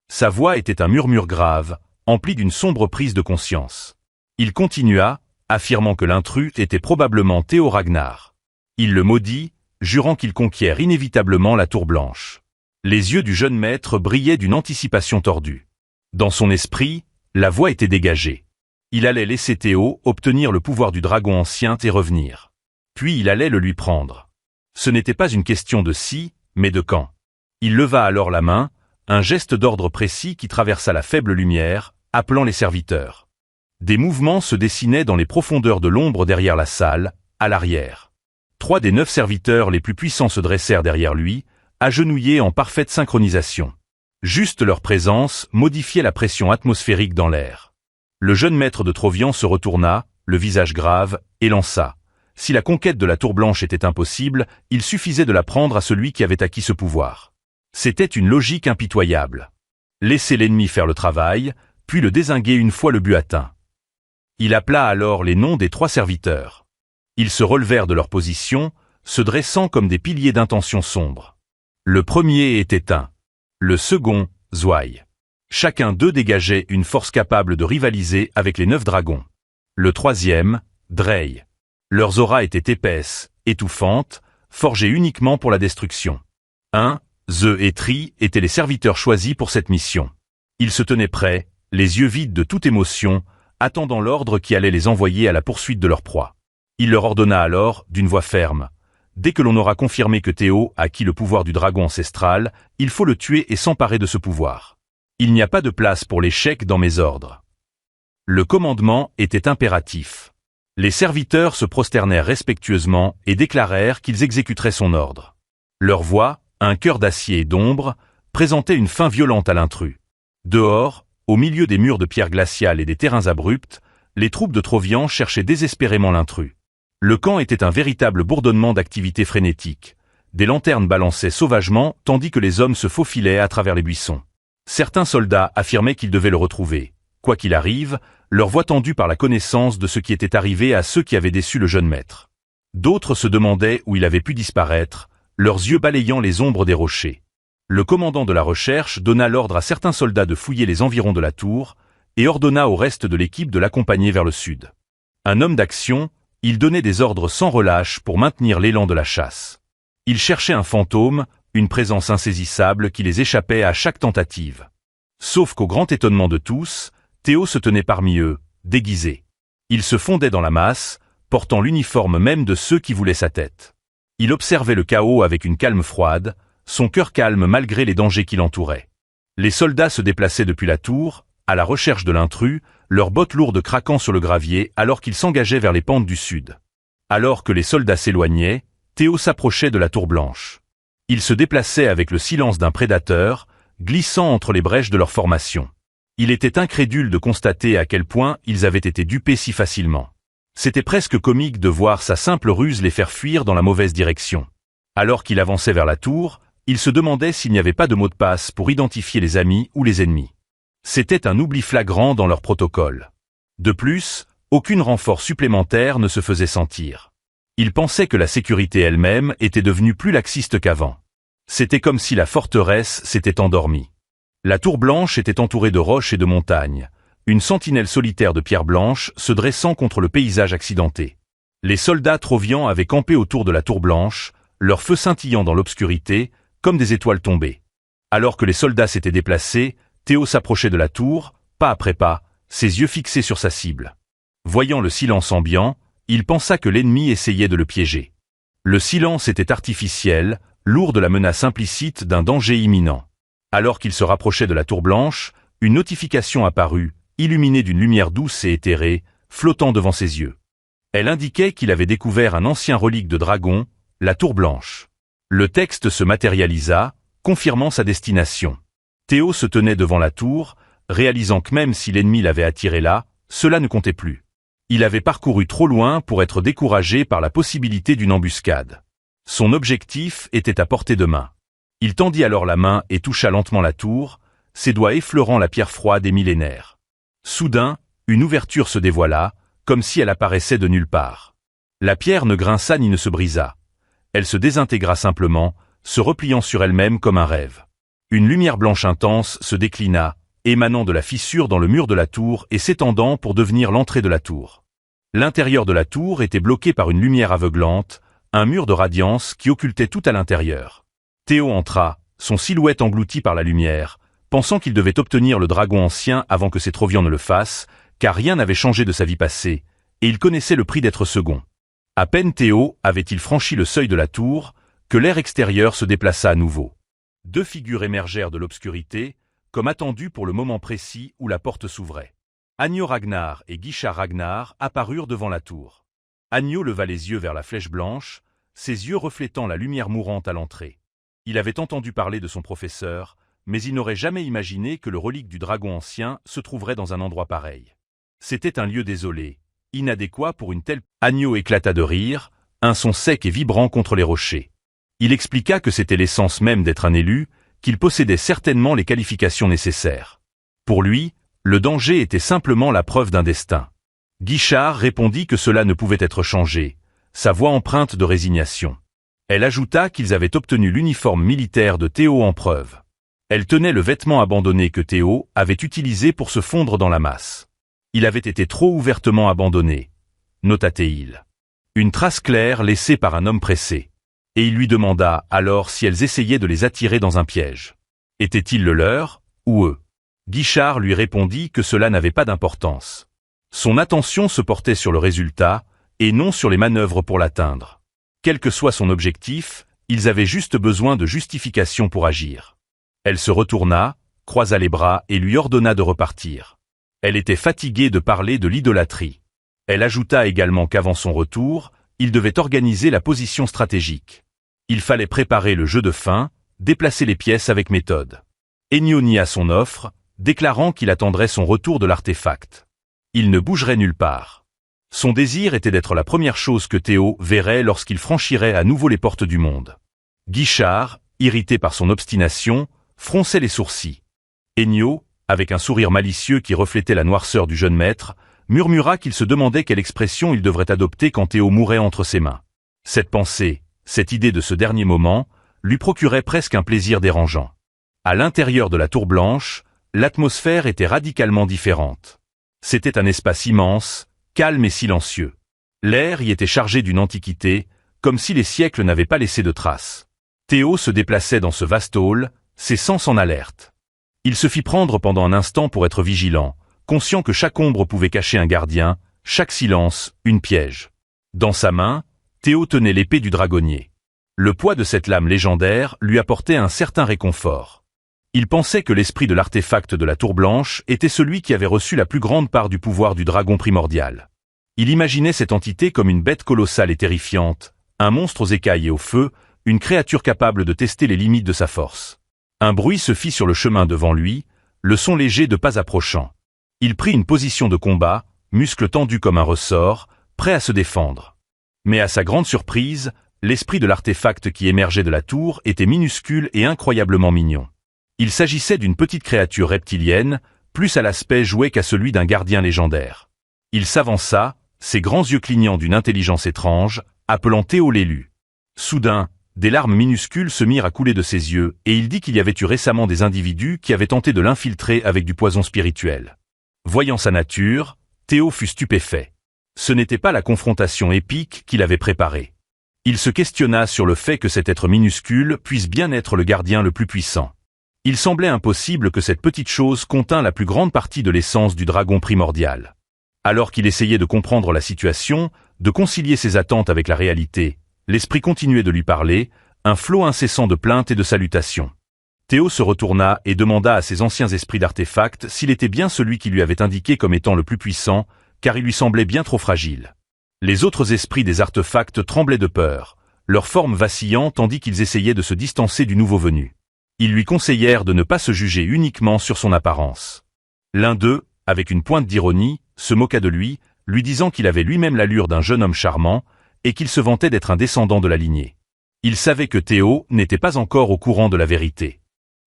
Sa voix était un murmure grave, empli d'une sombre prise de conscience. Il continua, affirmant que l'intrus était probablement Théo Ragnar. Il le maudit, jurant qu'il conquiert inévitablement la tour blanche. Les yeux du jeune maître brillaient d'une anticipation tordue. Dans son esprit, la voie était dégagée. Il allait laisser Théo obtenir le pouvoir du dragon ancien et revenir. Puis il allait le lui prendre. Ce n'était pas une question de si, mais de quand. Il leva alors la main, un geste d'ordre précis qui traversa la faible lumière, appelant les serviteurs. Des mouvements se dessinaient dans les profondeurs de l'ombre derrière la salle, à l'arrière. 3 des 9 serviteurs les plus puissants se dressèrent derrière lui, agenouillés en parfaite synchronisation. Juste leur présence modifiait la pression atmosphérique dans l'air. Le jeune maître de Trovian se retourna, le visage grave, et lança. Si la conquête de la Tour Blanche était impossible, il suffisait de la prendre à celui qui avait acquis ce pouvoir. C'était une logique impitoyable. Laisser l'ennemi faire le travail, puis le dézinguer une fois le but atteint. Il appela alors les noms des 3 serviteurs. Ils se relevèrent de leur position, se dressant comme des piliers d'intention sombre. Le premier était éteint. Le second, Zwei. Chacun d'eux dégageait une force capable de rivaliser avec les 9 dragons. Le troisième, Drey. Leurs auras étaient épaisses, étouffantes, forgées uniquement pour la destruction. Ze et Tri étaient les serviteurs choisis pour cette mission. Ils se tenaient prêts, les yeux vides de toute émotion, attendant l'ordre qui allait les envoyer à la poursuite de leur proie. Il leur ordonna alors, d'une voix ferme, « Dès que l'on aura confirmé que Théo a acquis le pouvoir du dragon ancestral, il faut le tuer et s'emparer de ce pouvoir. Il n'y a pas de place pour l'échec dans mes ordres. Le commandement était impératif. Les serviteurs se prosternèrent respectueusement et déclarèrent qu'ils exécuteraient son ordre. Leur voix, un cœur d'acier et d'ombre, présentait une fin violente à l'intrus. Dehors, au milieu des murs de pierre glaciale et des terrains abrupts, les troupes de Trovian cherchaient désespérément l'intrus. Le camp était un véritable bourdonnement d'activité frénétique. Des lanternes balançaient sauvagement tandis que les hommes se faufilaient à travers les buissons. Certains soldats affirmaient qu'ils devaient le retrouver. Quoi qu'il arrive, leur voix tendue par la connaissance de ce qui était arrivé à ceux qui avaient déçu le jeune maître. D'autres se demandaient où il avait pu disparaître, leurs yeux balayant les ombres des rochers. Le commandant de la recherche donna l'ordre à certains soldats de fouiller les environs de la tour et ordonna au reste de l'équipe de l'accompagner vers le sud. Un homme d'action, il donnait des ordres sans relâche pour maintenir l'élan de la chasse. Il cherchait un fantôme, une présence insaisissable qui les échappait à chaque tentative. Sauf qu'au grand étonnement de tous, Théo se tenait parmi eux, déguisé. Il se fondait dans la masse, portant l'uniforme même de ceux qui voulaient sa tête. Il observait le chaos avec une calme froide, son cœur calme malgré les dangers qui l'entouraient. Les soldats se déplaçaient depuis la tour, à la recherche de l'intrus, leurs bottes lourdes craquant sur le gravier alors qu'ils s'engageaient vers les pentes du sud. Alors que les soldats s'éloignaient, Théo s'approchait de la tour blanche. Il se déplaçait avec le silence d'un prédateur, glissant entre les brèches de leur formation. Il était incrédule de constater à quel point ils avaient été dupés si facilement. C'était presque comique de voir sa simple ruse les faire fuir dans la mauvaise direction. Alors qu'il avançait vers la tour, il se demandait s'il n'y avait pas de mot de passe pour identifier les amis ou les ennemis. C'était un oubli flagrant dans leur protocole. De plus, aucun renfort supplémentaire ne se faisait sentir. Il pensait que la sécurité elle-même était devenue plus laxiste qu'avant. C'était comme si la forteresse s'était endormie. La tour blanche était entourée de roches et de montagnes, une sentinelle solitaire de pierre blanche se dressant contre le paysage accidenté. Les soldats Trovian avaient campé autour de la tour blanche, leurs feux scintillant dans l'obscurité, comme des étoiles tombées. Alors que les soldats s'étaient déplacés, Théo s'approchait de la tour, pas après pas, ses yeux fixés sur sa cible. Voyant le silence ambiant, il pensa que l'ennemi essayait de le piéger. Le silence était artificiel, lourd de la menace implicite d'un danger imminent. Alors qu'il se rapprochait de la tour blanche, une notification apparut, illuminée d'une lumière douce et éthérée, flottant devant ses yeux. Elle indiquait qu'il avait découvert un ancien relique de dragon, la tour blanche. Le texte se matérialisa, confirmant sa destination. Théo se tenait devant la tour, réalisant que même si l'ennemi l'avait attiré là, cela ne comptait plus. Il avait parcouru trop loin pour être découragé par la possibilité d'une embuscade. Son objectif était à portée de main. Il tendit alors la main et toucha lentement la tour, ses doigts effleurant la pierre froide et millénaire. Soudain, une ouverture se dévoila, comme si elle apparaissait de nulle part. La pierre ne grinça ni ne se brisa. Elle se désintégra simplement, se repliant sur elle-même comme un rêve. Une lumière blanche intense se déclina, émanant de la fissure dans le mur de la tour et s'étendant pour devenir l'entrée de la tour. L'intérieur de la tour était bloqué par une lumière aveuglante, un mur de radiance qui occultait tout à l'intérieur. Théo entra, son silhouette engloutie par la lumière, pensant qu'il devait obtenir le dragon ancien avant que ses Trovians ne le fassent, car rien n'avait changé de sa vie passée, et il connaissait le prix d'être second. À peine Théo avait-il franchi le seuil de la tour, que l'air extérieur se déplaça à nouveau. Deux figures émergèrent de l'obscurité, comme attendu pour le moment précis où la porte s'ouvrait. Agneau Ragnar et Guichard Ragnar apparurent devant la tour. Agneau leva les yeux vers la flèche blanche, ses yeux reflétant la lumière mourante à l'entrée. Il avait entendu parler de son professeur, mais il n'aurait jamais imaginé que le relique du dragon ancien se trouverait dans un endroit pareil. C'était un lieu désolé, inadéquat pour une telle... Agneau éclata de rire, un son sec et vibrant contre les rochers. Il expliqua que c'était l'essence même d'être un élu, qu'il possédait certainement les qualifications nécessaires. Pour lui, le danger était simplement la preuve d'un destin. Guichard répondit que cela ne pouvait être changé, sa voix empreinte de résignation. Elle ajouta qu'ils avaient obtenu l'uniforme militaire de Théo en preuve. Elle tenait le vêtement abandonné que Théo avait utilisé pour se fondre dans la masse. Il avait été trop ouvertement abandonné, nota-t-il. Une trace claire laissée par un homme pressé. Et il lui demanda alors si elles essayaient de les attirer dans un piège. Était-il le leur, ou eux? Guichard lui répondit que cela n'avait pas d'importance. Son attention se portait sur le résultat, et non sur les manœuvres pour l'atteindre. Quel que soit son objectif, ils avaient juste besoin de justification pour agir. Elle se retourna, croisa les bras et lui ordonna de repartir. Elle était fatiguée de parler de l'idolâtrie. Elle ajouta également qu'avant son retour, il devait organiser la position stratégique. Il fallait préparer le jeu de fin, déplacer les pièces avec méthode. Ennio nia son offre, déclarant qu'il attendrait son retour de l'artefact. Il ne bougerait nulle part. Son désir était d'être la première chose que Théo verrait lorsqu'il franchirait à nouveau les portes du monde. Guichard, irrité par son obstination, fronçait les sourcils. Ennio, avec un sourire malicieux qui reflétait la noirceur du jeune maître, murmura qu'il se demandait quelle expression il devrait adopter quand Théo mourait entre ses mains. Cette pensée, cette idée de ce dernier moment, lui procurait presque un plaisir dérangeant. À l'intérieur de la Tour Blanche, l'atmosphère était radicalement différente. C'était un espace immense, calme et silencieux. L'air y était chargé d'une antiquité, comme si les siècles n'avaient pas laissé de traces. Théo se déplaçait dans ce vaste hall, ses sens en alerte. Il se fit prendre pendant un instant pour être vigilant, conscient que chaque ombre pouvait cacher un gardien, chaque silence, une piège. Dans sa main, Théo tenait l'épée du dragonnier. Le poids de cette lame légendaire lui apportait un certain réconfort. Il pensait que l'esprit de l'artefact de la Tour Blanche était celui qui avait reçu la plus grande part du pouvoir du dragon primordial. Il imaginait cette entité comme une bête colossale et terrifiante, un monstre aux écailles et au feu, une créature capable de tester les limites de sa force. Un bruit se fit sur le chemin devant lui, le son léger de pas approchant. Il prit une position de combat, muscles tendus comme un ressort, prêt à se défendre. Mais à sa grande surprise, l'esprit de l'artefact qui émergeait de la tour était minuscule et incroyablement mignon. Il s'agissait d'une petite créature reptilienne, plus à l'aspect joué qu'à celui d'un gardien légendaire. Il s'avança, ses grands yeux clignant d'une intelligence étrange, appelant Théo l'élu. Soudain, des larmes minuscules se mirent à couler de ses yeux, et il dit qu'il y avait eu récemment des individus qui avaient tenté de l'infiltrer avec du poison spirituel. Voyant sa nature, Théo fut stupéfait. Ce n'était pas la confrontation épique qu'il avait préparée. Il se questionna sur le fait que cet être minuscule puisse bien être le gardien le plus puissant. Il semblait impossible que cette petite chose contint la plus grande partie de l'essence du dragon primordial. Alors qu'il essayait de comprendre la situation, de concilier ses attentes avec la réalité, l'esprit continuait de lui parler, un flot incessant de plaintes et de salutations. Théo se retourna et demanda à ses anciens esprits d'artefacts s'il était bien celui qui lui avait indiqué comme étant le plus puissant, car il lui semblait bien trop fragile. Les autres esprits des artefacts tremblaient de peur, leur forme vacillant tandis qu'ils essayaient de se distancer du nouveau venu. Ils lui conseillèrent de ne pas se juger uniquement sur son apparence. L'un d'eux, avec une pointe d'ironie, se moqua de lui disant qu'il avait lui-même l'allure d'un jeune homme charmant, et qu'il se vantait d'être un descendant de la lignée. Il savait que Théo n'était pas encore au courant de la vérité.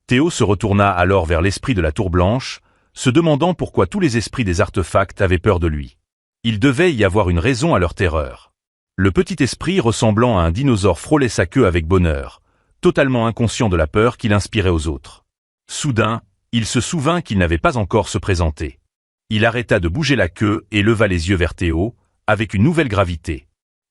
Théo se retourna alors vers l'esprit de la Tour Blanche, se demandant pourquoi tous les esprits des artefacts avaient peur de lui. Il devait y avoir une raison à leur terreur. Le petit esprit ressemblant à un dinosaure frôlait sa queue avec bonheur, totalement inconscient de la peur qu'il inspirait aux autres. Soudain, il se souvint qu'il n'avait pas encore se présenté. Il arrêta de bouger la queue et leva les yeux vers Théo, avec une nouvelle gravité.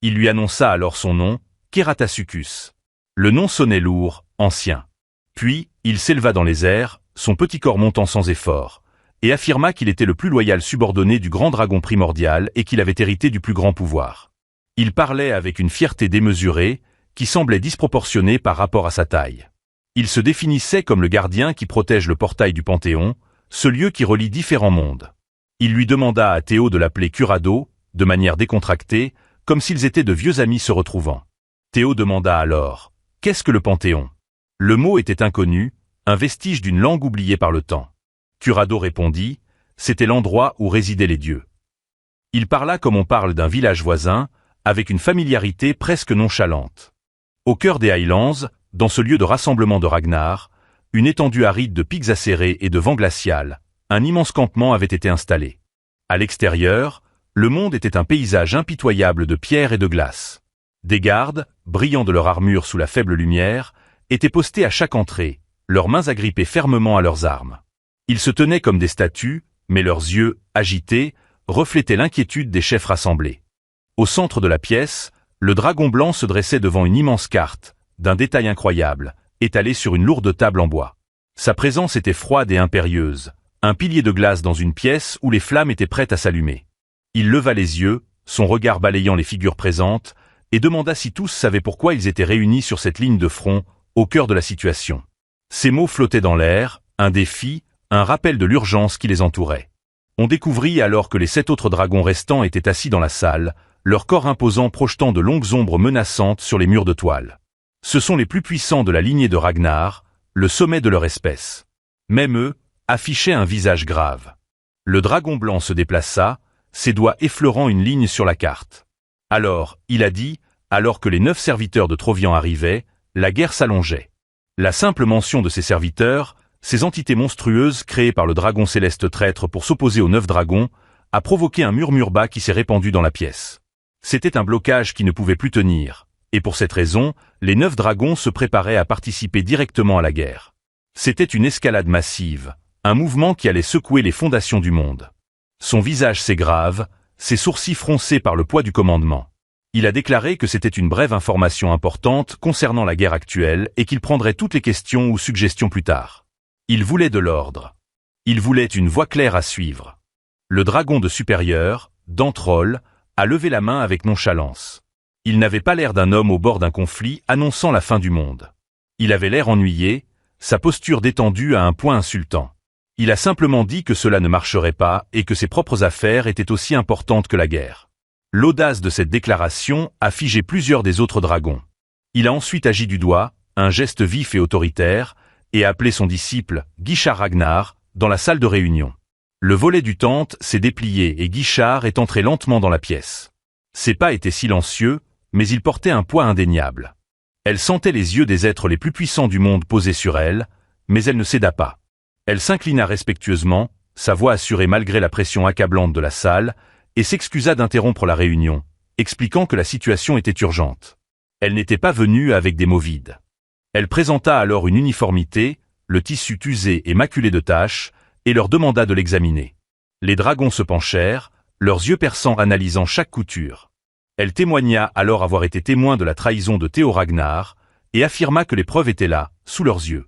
Il lui annonça alors son nom, Keratasuchus. Le nom sonnait lourd, ancien. Puis, il s'éleva dans les airs, son petit corps montant sans effort, et affirma qu'il était le plus loyal subordonné du grand dragon primordial et qu'il avait hérité du plus grand pouvoir. Il parlait avec une fierté démesurée, qui semblait disproportionnée par rapport à sa taille. Il se définissait comme le gardien qui protège le portail du Panthéon, ce lieu qui relie différents mondes. Il lui demanda à Théo de l'appeler Curado, de manière décontractée, comme s'ils étaient de vieux amis se retrouvant. Théo demanda alors « Qu'est-ce que le Panthéon ?» Le mot était inconnu, un vestige d'une langue oubliée par le temps. Curado répondit « C'était l'endroit où résidaient les dieux. » Il parla comme on parle d'un village voisin, avec une familiarité presque nonchalante. Au cœur des Highlands, dans ce lieu de rassemblement de Ragnar, une étendue aride de pics acérés et de vent glacial, un immense campement avait été installé. À l'extérieur, le monde était un paysage impitoyable de pierre et de glace. Des gardes, brillant de leur armure sous la faible lumière, étaient postés à chaque entrée, leurs mains agrippées fermement à leurs armes. Ils se tenaient comme des statues, mais leurs yeux, agités, reflétaient l'inquiétude des chefs rassemblés. Au centre de la pièce, le dragon blanc se dressait devant une immense carte, d'un détail incroyable, étalée sur une lourde table en bois. Sa présence était froide et impérieuse, un pilier de glace dans une pièce où les flammes étaient prêtes à s'allumer. Il leva les yeux, son regard balayant les figures présentes, et demanda si tous savaient pourquoi ils étaient réunis sur cette ligne de front, au cœur de la situation. Ces mots flottaient dans l'air, un défi, un rappel de l'urgence qui les entourait. On découvrit alors que les 7 autres dragons restants étaient assis dans la salle, leurs corps imposants projetant de longues ombres menaçantes sur les murs de toile. Ce sont les plus puissants de la lignée de Ragnar, le sommet de leur espèce. Même eux, affichaient un visage grave. Le dragon blanc se déplaça, ses doigts effleurant une ligne sur la carte. Alors, il a dit, alors que les 9 serviteurs de Trovian arrivaient, la guerre s'allongeait. La simple mention de ces serviteurs, ces entités monstrueuses créées par le dragon céleste traître pour s'opposer aux 9 dragons, a provoqué un murmure bas qui s'est répandu dans la pièce. C'était un blocage qui ne pouvait plus tenir, et pour cette raison, les 9 dragons se préparaient à participer directement à la guerre. C'était une escalade massive, un mouvement qui allait secouer les fondations du monde. Son visage s'aggrave, ses sourcils froncés par le poids du commandement. Il a déclaré que c'était une brève information importante concernant la guerre actuelle et qu'il prendrait toutes les questions ou suggestions plus tard. Il voulait de l'ordre. Il voulait une voie claire à suivre. Le dragon de supérieur, Dantrol, a levé la main avec nonchalance. Il n'avait pas l'air d'un homme au bord d'un conflit annonçant la fin du monde. Il avait l'air ennuyé, sa posture détendue à un point insultant. Il a simplement dit que cela ne marcherait pas et que ses propres affaires étaient aussi importantes que la guerre. L'audace de cette déclaration a figé plusieurs des autres dragons. Il a ensuite agi du doigt, un geste vif et autoritaire, et a appelé son disciple, Guichard Ragnar, dans la salle de réunion. Le volet du tente s'est déplié et Guichard est entré lentement dans la pièce. Ses pas étaient silencieux, mais ils portaient un poids indéniable. Elle sentait les yeux des êtres les plus puissants du monde posés sur elle, mais elle ne céda pas. Elle s'inclina respectueusement, sa voix assurée malgré la pression accablante de la salle, et s'excusa d'interrompre la réunion, expliquant que la situation était urgente. Elle n'était pas venue avec des mots vides. Elle présenta alors une uniformité, le tissu usé et maculé de taches, et leur demanda de l'examiner. Les dragons se penchèrent, leurs yeux perçants analysant chaque couture. Elle témoigna alors avoir été témoin de la trahison de Théo Ragnar, et affirma que les preuves étaient là, sous leurs yeux.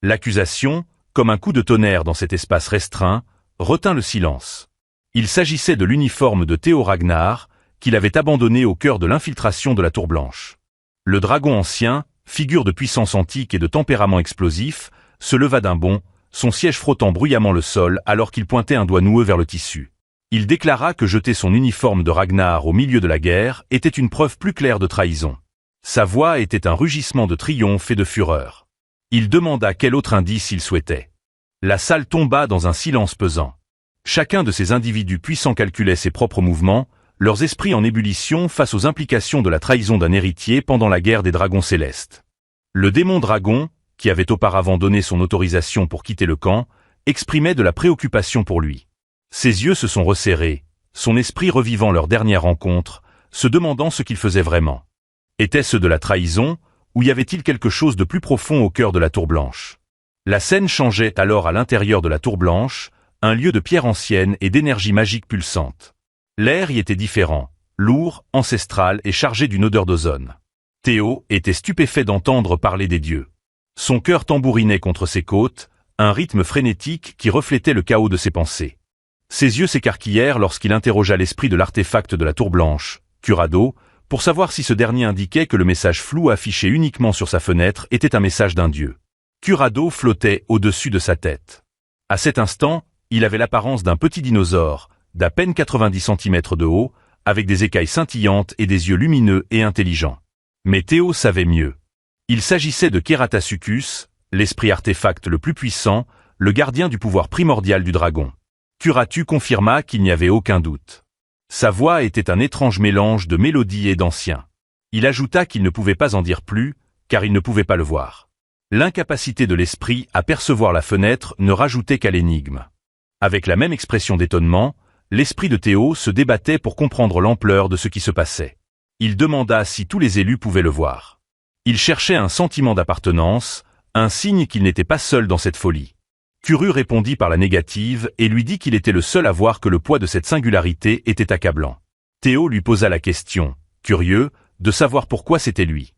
L'accusation, comme un coup de tonnerre dans cet espace restreint, retint le silence. Il s'agissait de l'uniforme de Théo Ragnar, qu'il avait abandonné au cœur de l'infiltration de la Tour Blanche. Le dragon ancien, figure de puissance antique et de tempérament explosif, se leva d'un bond, son siège frottant bruyamment le sol alors qu'il pointait un doigt noueux vers le tissu. Il déclara que jeter son uniforme de Ragnar au milieu de la guerre était une preuve plus claire de trahison. Sa voix était un rugissement de triomphe et de fureur. Il demanda quel autre indice il souhaitait. La salle tomba dans un silence pesant. Chacun de ces individus puissants calculait ses propres mouvements, leurs esprits en ébullition face aux implications de la trahison d'un héritier pendant la guerre des dragons célestes. Le démon dragon, qui avait auparavant donné son autorisation pour quitter le camp, exprimait de la préoccupation pour lui. Ses yeux se sont resserrés, son esprit revivant leur dernière rencontre, se demandant ce qu'il faisait vraiment. Était-ce de la trahison, ou y avait-il quelque chose de plus profond au cœur de la Tour Blanche? La scène changeait alors à l'intérieur de la Tour Blanche, un lieu de pierre ancienne et d'énergie magique pulsante. L'air y était différent, lourd, ancestral et chargé d'une odeur d'ozone. Théo était stupéfait d'entendre parler des dieux. Son cœur tambourinait contre ses côtes, un rythme frénétique qui reflétait le chaos de ses pensées. Ses yeux s'écarquillèrent lorsqu'il interrogea l'esprit de l'artefact de la Tour Blanche, Curado, pour savoir si ce dernier indiquait que le message flou affiché uniquement sur sa fenêtre était un message d'un dieu. Curado flottait au-dessus de sa tête. À cet instant, il avait l'apparence d'un petit dinosaure, d'à peine 90 cm de haut, avec des écailles scintillantes et des yeux lumineux et intelligents. Mais Théo savait mieux. Il s'agissait de Keratasuchus, l'esprit artefact le plus puissant, le gardien du pouvoir primordial du dragon. Kuratu confirma qu'il n'y avait aucun doute. Sa voix était un étrange mélange de mélodie et d'ancien. Il ajouta qu'il ne pouvait pas en dire plus, car il ne pouvait pas le voir. L'incapacité de l'esprit à percevoir la fenêtre ne rajoutait qu'à l'énigme. Avec la même expression d'étonnement, l'esprit de Théo se débattait pour comprendre l'ampleur de ce qui se passait. Il demanda si tous les élus pouvaient le voir. Il cherchait un sentiment d'appartenance, un signe qu'il n'était pas seul dans cette folie. Kuru répondit par la négative et lui dit qu'il était le seul à voir que le poids de cette singularité était accablant. Théo lui posa la question, curieux, de savoir pourquoi c'était lui.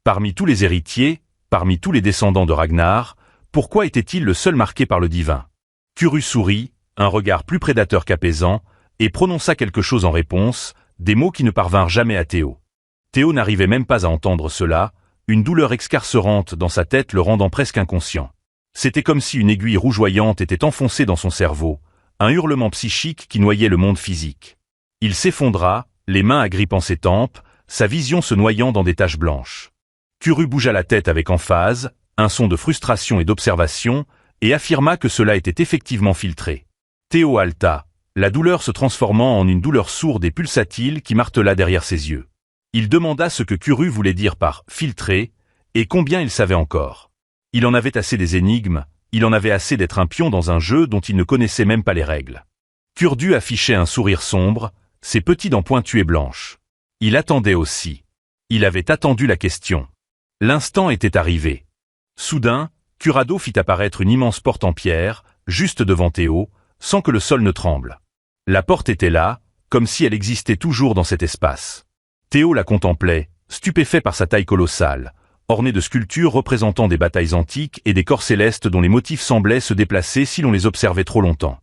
Parmi tous les héritiers, parmi tous les descendants de Ragnar, pourquoi était-il le seul marqué par le divin? Kuru sourit, un regard plus prédateur qu'apaisant, et prononça quelque chose en réponse, des mots qui ne parvinrent jamais à Théo. Théo n'arrivait même pas à entendre cela, une douleur excarcérante dans sa tête le rendant presque inconscient. C'était comme si une aiguille rougeoyante était enfoncée dans son cerveau, un hurlement psychique qui noyait le monde physique. Il s'effondra, les mains agrippant ses tempes, sa vision se noyant dans des taches blanches. Kuru bougea la tête avec emphase, un son de frustration et d'observation, et affirma que cela était effectivement filtré. Théo haleta, la douleur se transformant en une douleur sourde et pulsatile qui martela derrière ses yeux. Il demanda ce que Kuru voulait dire par « filtré » et combien il savait encore. Il en avait assez des énigmes, il en avait assez d'être un pion dans un jeu dont il ne connaissait même pas les règles. Kurdu affichait un sourire sombre, ses petites dents pointues et blanches. Il attendait aussi. Il avait attendu la question. L'instant était arrivé. Soudain, Kurado fit apparaître une immense porte en pierre, juste devant Théo, sans que le sol ne tremble. La porte était là, comme si elle existait toujours dans cet espace. Théo la contemplait, stupéfait par sa taille colossale, ornée de sculptures représentant des batailles antiques et des corps célestes dont les motifs semblaient se déplacer si l'on les observait trop longtemps.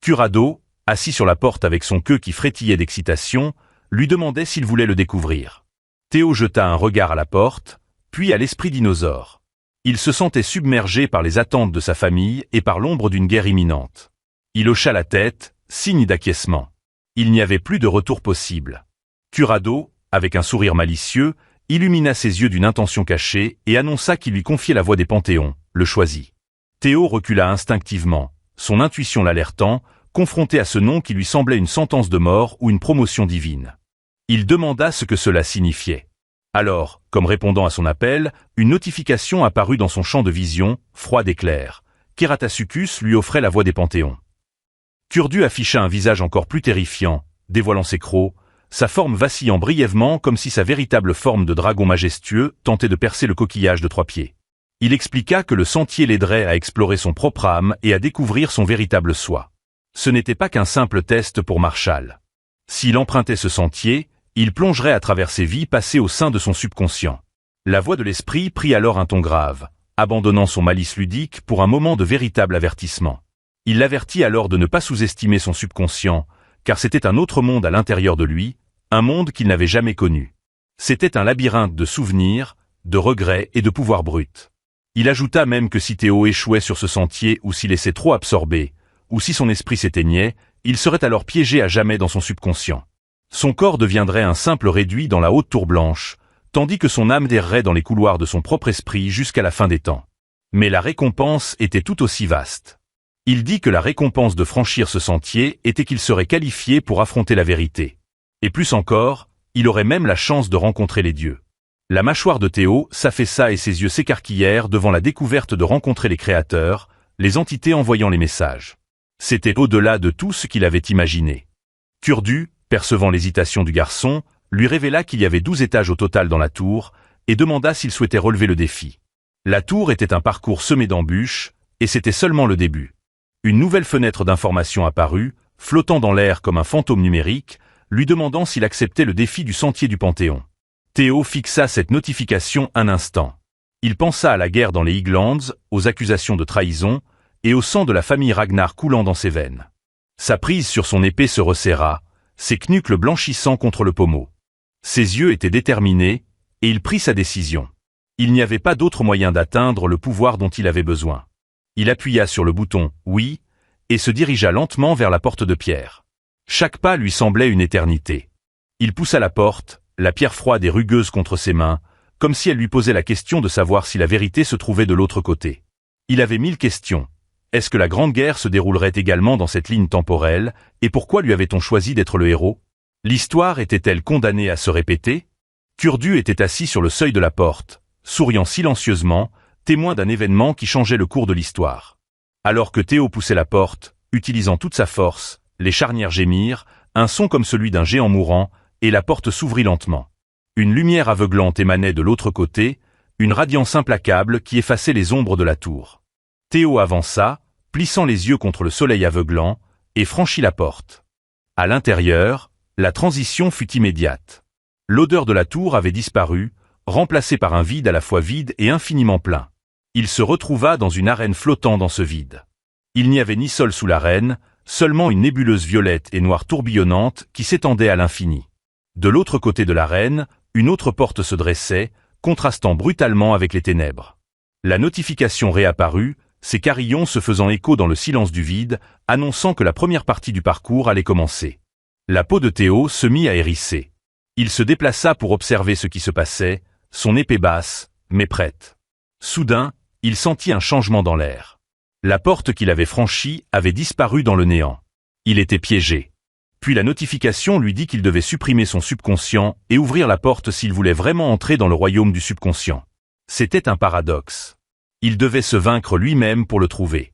Kurado, assis sur la porte avec son queue qui frétillait d'excitation, lui demandait s'il voulait le découvrir. Théo jeta un regard à la porte, puis à l'esprit dinosaure. Il se sentait submergé par les attentes de sa famille et par l'ombre d'une guerre imminente. Il hocha la tête, signe d'acquiescement. Il n'y avait plus de retour possible. Kurado, avec un sourire malicieux, illumina ses yeux d'une intention cachée et annonça qu'il lui confiait la voie des Panthéons, le choisit. Théo recula instinctivement, son intuition l'alertant, confronté à ce nom qui lui semblait une sentence de mort ou une promotion divine. Il demanda ce que cela signifiait. Alors, comme répondant à son appel, une notification apparut dans son champ de vision, froide et claire. Keratasuchus lui offrait la voie des Panthéons. Kurdu afficha un visage encore plus terrifiant, dévoilant ses crocs, sa forme vacillant brièvement comme si sa véritable forme de dragon majestueux tentait de percer le coquillage de 3 pieds. Il expliqua que le sentier l'aiderait à explorer son propre âme et à découvrir son véritable soi. Ce n'était pas qu'un simple test pour Marshall. S'il empruntait ce sentier, il plongerait à travers ses vies passées au sein de son subconscient. La voix de l'esprit prit alors un ton grave, abandonnant son malice ludique pour un moment de véritable avertissement. Il l'avertit alors de ne pas sous-estimer son subconscient, car c'était un autre monde à l'intérieur de lui, un monde qu'il n'avait jamais connu. C'était un labyrinthe de souvenirs, de regrets et de pouvoirs bruts. Il ajouta même que si Théo échouait sur ce sentier ou s'il laissait trop absorber, ou si son esprit s'éteignait, il serait alors piégé à jamais dans son subconscient. Son corps deviendrait un simple réduit dans la haute tour blanche, tandis que son âme errerait dans les couloirs de son propre esprit jusqu'à la fin des temps. Mais la récompense était tout aussi vaste. Il dit que la récompense de franchir ce sentier était qu'il serait qualifié pour affronter la vérité. Et plus encore, il aurait même la chance de rencontrer les dieux. La mâchoire de Théo s'affaissa et ses yeux s'écarquillèrent devant la découverte de rencontrer les créateurs, les entités envoyant les messages. C'était au-delà de tout ce qu'il avait imaginé. Kurdu, percevant l'hésitation du garçon, lui révéla qu'il y avait 12 étages au total dans la tour, et demanda s'il souhaitait relever le défi. La tour était un parcours semé d'embûches, et c'était seulement le début. Une nouvelle fenêtre d'information apparut, flottant dans l'air comme un fantôme numérique, lui demandant s'il acceptait le défi du sentier du Panthéon. Théo fixa cette notification un instant. Il pensa à la guerre dans les Highlands, aux accusations de trahison, et au sang de la famille Ragnar coulant dans ses veines. Sa prise sur son épée se resserra, ses knuckles blanchissant contre le pommeau. Ses yeux étaient déterminés, et il prit sa décision. Il n'y avait pas d'autre moyen d'atteindre le pouvoir dont il avait besoin. Il appuya sur le bouton « Oui » et se dirigea lentement vers la porte de pierre. Chaque pas lui semblait une éternité. Il poussa la porte, la pierre froide et rugueuse contre ses mains, comme si elle lui posait la question de savoir si la vérité se trouvait de l'autre côté. Il avait 1000 questions. Est-ce que la Grande Guerre se déroulerait également dans cette ligne temporelle, et pourquoi lui avait-on choisi d'être le héros? L'histoire était-elle condamnée à se répéter? Kurdu était assis sur le seuil de la porte, souriant silencieusement, témoin d'un événement qui changeait le cours de l'histoire. Alors que Théo poussait la porte, utilisant toute sa force, les charnières gémirent, un son comme celui d'un géant mourant, et la porte s'ouvrit lentement. Une lumière aveuglante émanait de l'autre côté, une radiance implacable qui effaçait les ombres de la tour. Théo avança, plissant les yeux contre le soleil aveuglant, et franchit la porte. À l'intérieur, la transition fut immédiate. L'odeur de la tour avait disparu, remplacée par un vide à la fois vide et infiniment plein. Il se retrouva dans une arène flottant dans ce vide. Il n'y avait ni sol sous l'arène, seulement une nébuleuse violette et noire tourbillonnante qui s'étendait à l'infini. De l'autre côté de l'arène, une autre porte se dressait, contrastant brutalement avec les ténèbres. La notification réapparut, ses carillons se faisant écho dans le silence du vide, annonçant que la première partie du parcours allait commencer. La peau de Théo se mit à hérisser. Il se déplaça pour observer ce qui se passait, son épée basse, mais prête. Soudain, il sentit un changement dans l'air. La porte qu'il avait franchie avait disparu dans le néant. Il était piégé. Puis la notification lui dit qu'il devait supprimer son subconscient et ouvrir la porte s'il voulait vraiment entrer dans le royaume du subconscient. C'était un paradoxe. Il devait se vaincre lui-même pour le trouver.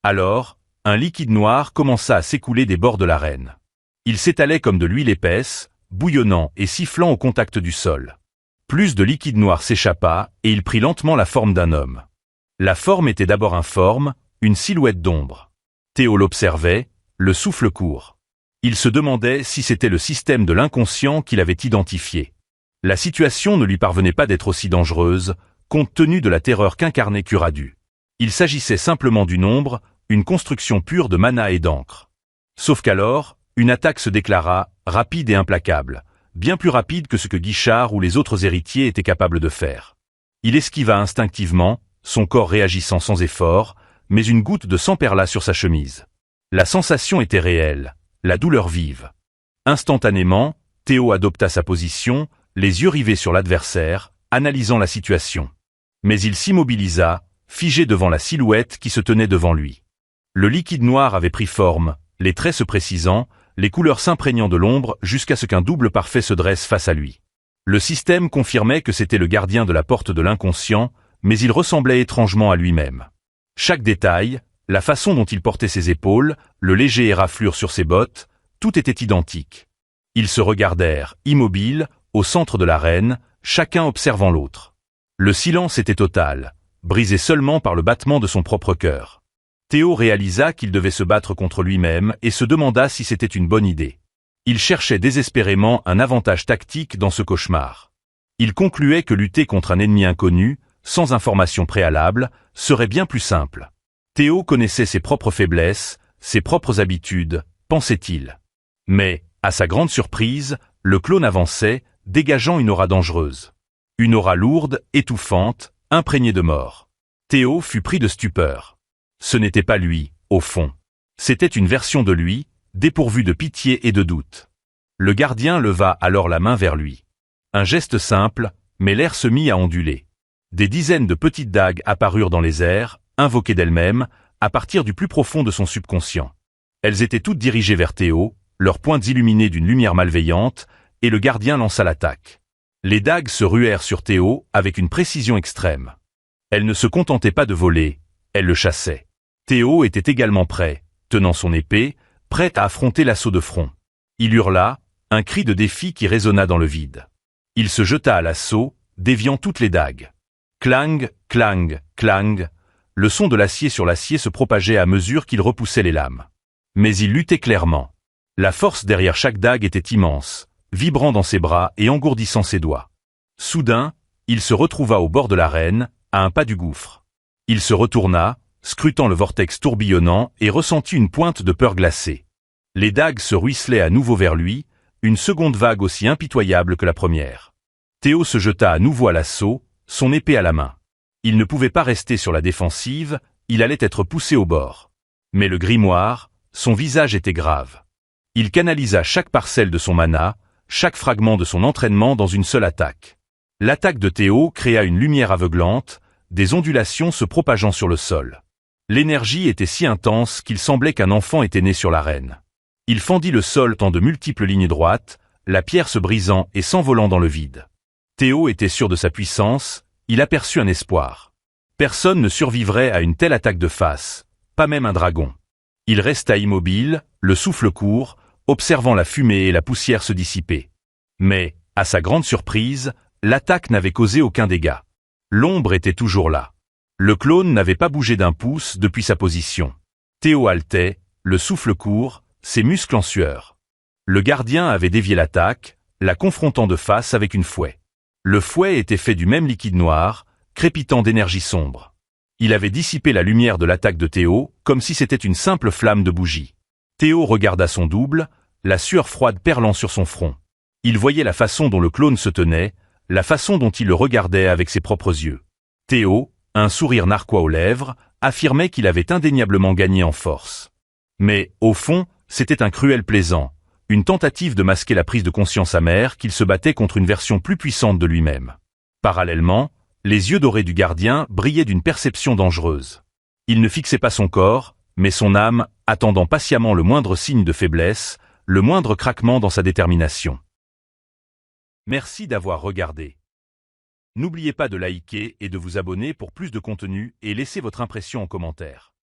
Alors, un liquide noir commença à s'écouler des bords de l'arène. Il s'étalait comme de l'huile épaisse, bouillonnant et sifflant au contact du sol. Plus de liquide noir s'échappa et il prit lentement la forme d'un homme. La forme était d'abord informe, une silhouette d'ombre. Théo l'observait, le souffle court. Il se demandait si c'était le système de l'inconscient qu'il avait identifié. La situation ne lui parvenait pas d'être aussi dangereuse, compte tenu de la terreur qu'incarnait Kuradu. Il s'agissait simplement d'une ombre, une construction pure de mana et d'encre. Sauf qu'alors, une attaque se déclara, rapide et implacable, bien plus rapide que ce que Guichard ou les autres héritiers étaient capables de faire. Il esquiva instinctivement, son corps réagissant sans effort, mais une goutte de sang perla sur sa chemise. La sensation était réelle, la douleur vive. Instantanément, Théo adopta sa position, les yeux rivés sur l'adversaire, analysant la situation. Mais il s'immobilisa, figé devant la silhouette qui se tenait devant lui. Le liquide noir avait pris forme, les traits se précisant, les couleurs s'imprégnant de l'ombre jusqu'à ce qu'un double parfait se dresse face à lui. Le système confirmait que c'était le gardien de la porte de l'inconscient, mais il ressemblait étrangement à lui-même. Chaque détail, la façon dont il portait ses épaules, le léger éraflure sur ses bottes, tout était identique. Ils se regardèrent, immobiles, au centre de l'arène, chacun observant l'autre. Le silence était total, brisé seulement par le battement de son propre cœur. Théo réalisa qu'il devait se battre contre lui-même et se demanda si c'était une bonne idée. Il cherchait désespérément un avantage tactique dans ce cauchemar. Il concluait que lutter contre un ennemi inconnu, sans information préalable, serait bien plus simple. Théo connaissait ses propres faiblesses, ses propres habitudes, pensait-il. Mais, à sa grande surprise, le clone avançait, dégageant une aura dangereuse. Une aura lourde, étouffante, imprégnée de mort. Théo fut pris de stupeur. Ce n'était pas lui, au fond. C'était une version de lui, dépourvue de pitié et de doute. Le gardien leva alors la main vers lui. Un geste simple, mais l'air se mit à onduler. Des dizaines de petites dagues apparurent dans les airs, invoquées d'elles-mêmes, à partir du plus profond de son subconscient. Elles étaient toutes dirigées vers Théo, leurs pointes illuminées d'une lumière malveillante, et le gardien lança l'attaque. Les dagues se ruèrent sur Théo avec une précision extrême. Elles ne se contentaient pas de voler, elles le chassaient. Théo était également prêt, tenant son épée, prêt à affronter l'assaut de front. Il hurla, un cri de défi qui résonna dans le vide. Il se jeta à l'assaut, déviant toutes les dagues. Clang, clang, clang, le son de l'acier sur l'acier se propageait à mesure qu'il repoussait les lames. Mais il luttait clairement. La force derrière chaque dague était immense, vibrant dans ses bras et engourdissant ses doigts. Soudain, il se retrouva au bord de l'arène, à un pas du gouffre. Il se retourna, scrutant le vortex tourbillonnant et ressentit une pointe de peur glacée. Les dagues se ruisselaient à nouveau vers lui, une seconde vague aussi impitoyable que la première. Théo se jeta à nouveau à l'assaut, son épée à la main. Il ne pouvait pas rester sur la défensive, il allait être poussé au bord. Mais le grimoire, son visage était grave. Il canalisa chaque parcelle de son mana, chaque fragment de son entraînement dans une seule attaque. L'attaque de Théo créa une lumière aveuglante, des ondulations se propageant sur le sol. L'énergie était si intense qu'il semblait qu'un enfant était né sur l'arène. Il fendit le sol en de multiples lignes droites, la pierre se brisant et s'envolant dans le vide. Théo était sûr de sa puissance, il aperçut un espoir. Personne ne survivrait à une telle attaque de face, pas même un dragon. Il resta immobile, le souffle court, observant la fumée et la poussière se dissiper. Mais, à sa grande surprise, l'attaque n'avait causé aucun dégât. L'ombre était toujours là. Le clone n'avait pas bougé d'un pouce depuis sa position. Théo haletait, le souffle court, ses muscles en sueur. Le gardien avait dévié l'attaque, la confrontant de face avec une fouet. Le fouet était fait du même liquide noir, crépitant d'énergie sombre. Il avait dissipé la lumière de l'attaque de Théo, comme si c'était une simple flamme de bougie. Théo regarda son double, la sueur froide perlant sur son front. Il voyait la façon dont le clone se tenait, la façon dont il le regardait avec ses propres yeux. Théo, un sourire narquois aux lèvres, affirmait qu'il avait indéniablement gagné en force. Mais, au fond, c'était un cruel plaisant, une tentative de masquer la prise de conscience amère qu'il se battait contre une version plus puissante de lui-même. Parallèlement, les yeux dorés du gardien brillaient d'une perception dangereuse. Il ne fixait pas son corps, mais son âme, attendant patiemment le moindre signe de faiblesse, le moindre craquement dans sa détermination. Merci d'avoir regardé. N'oubliez pas de liker et de vous abonner pour plus de contenu et laissez votre impression en commentaire.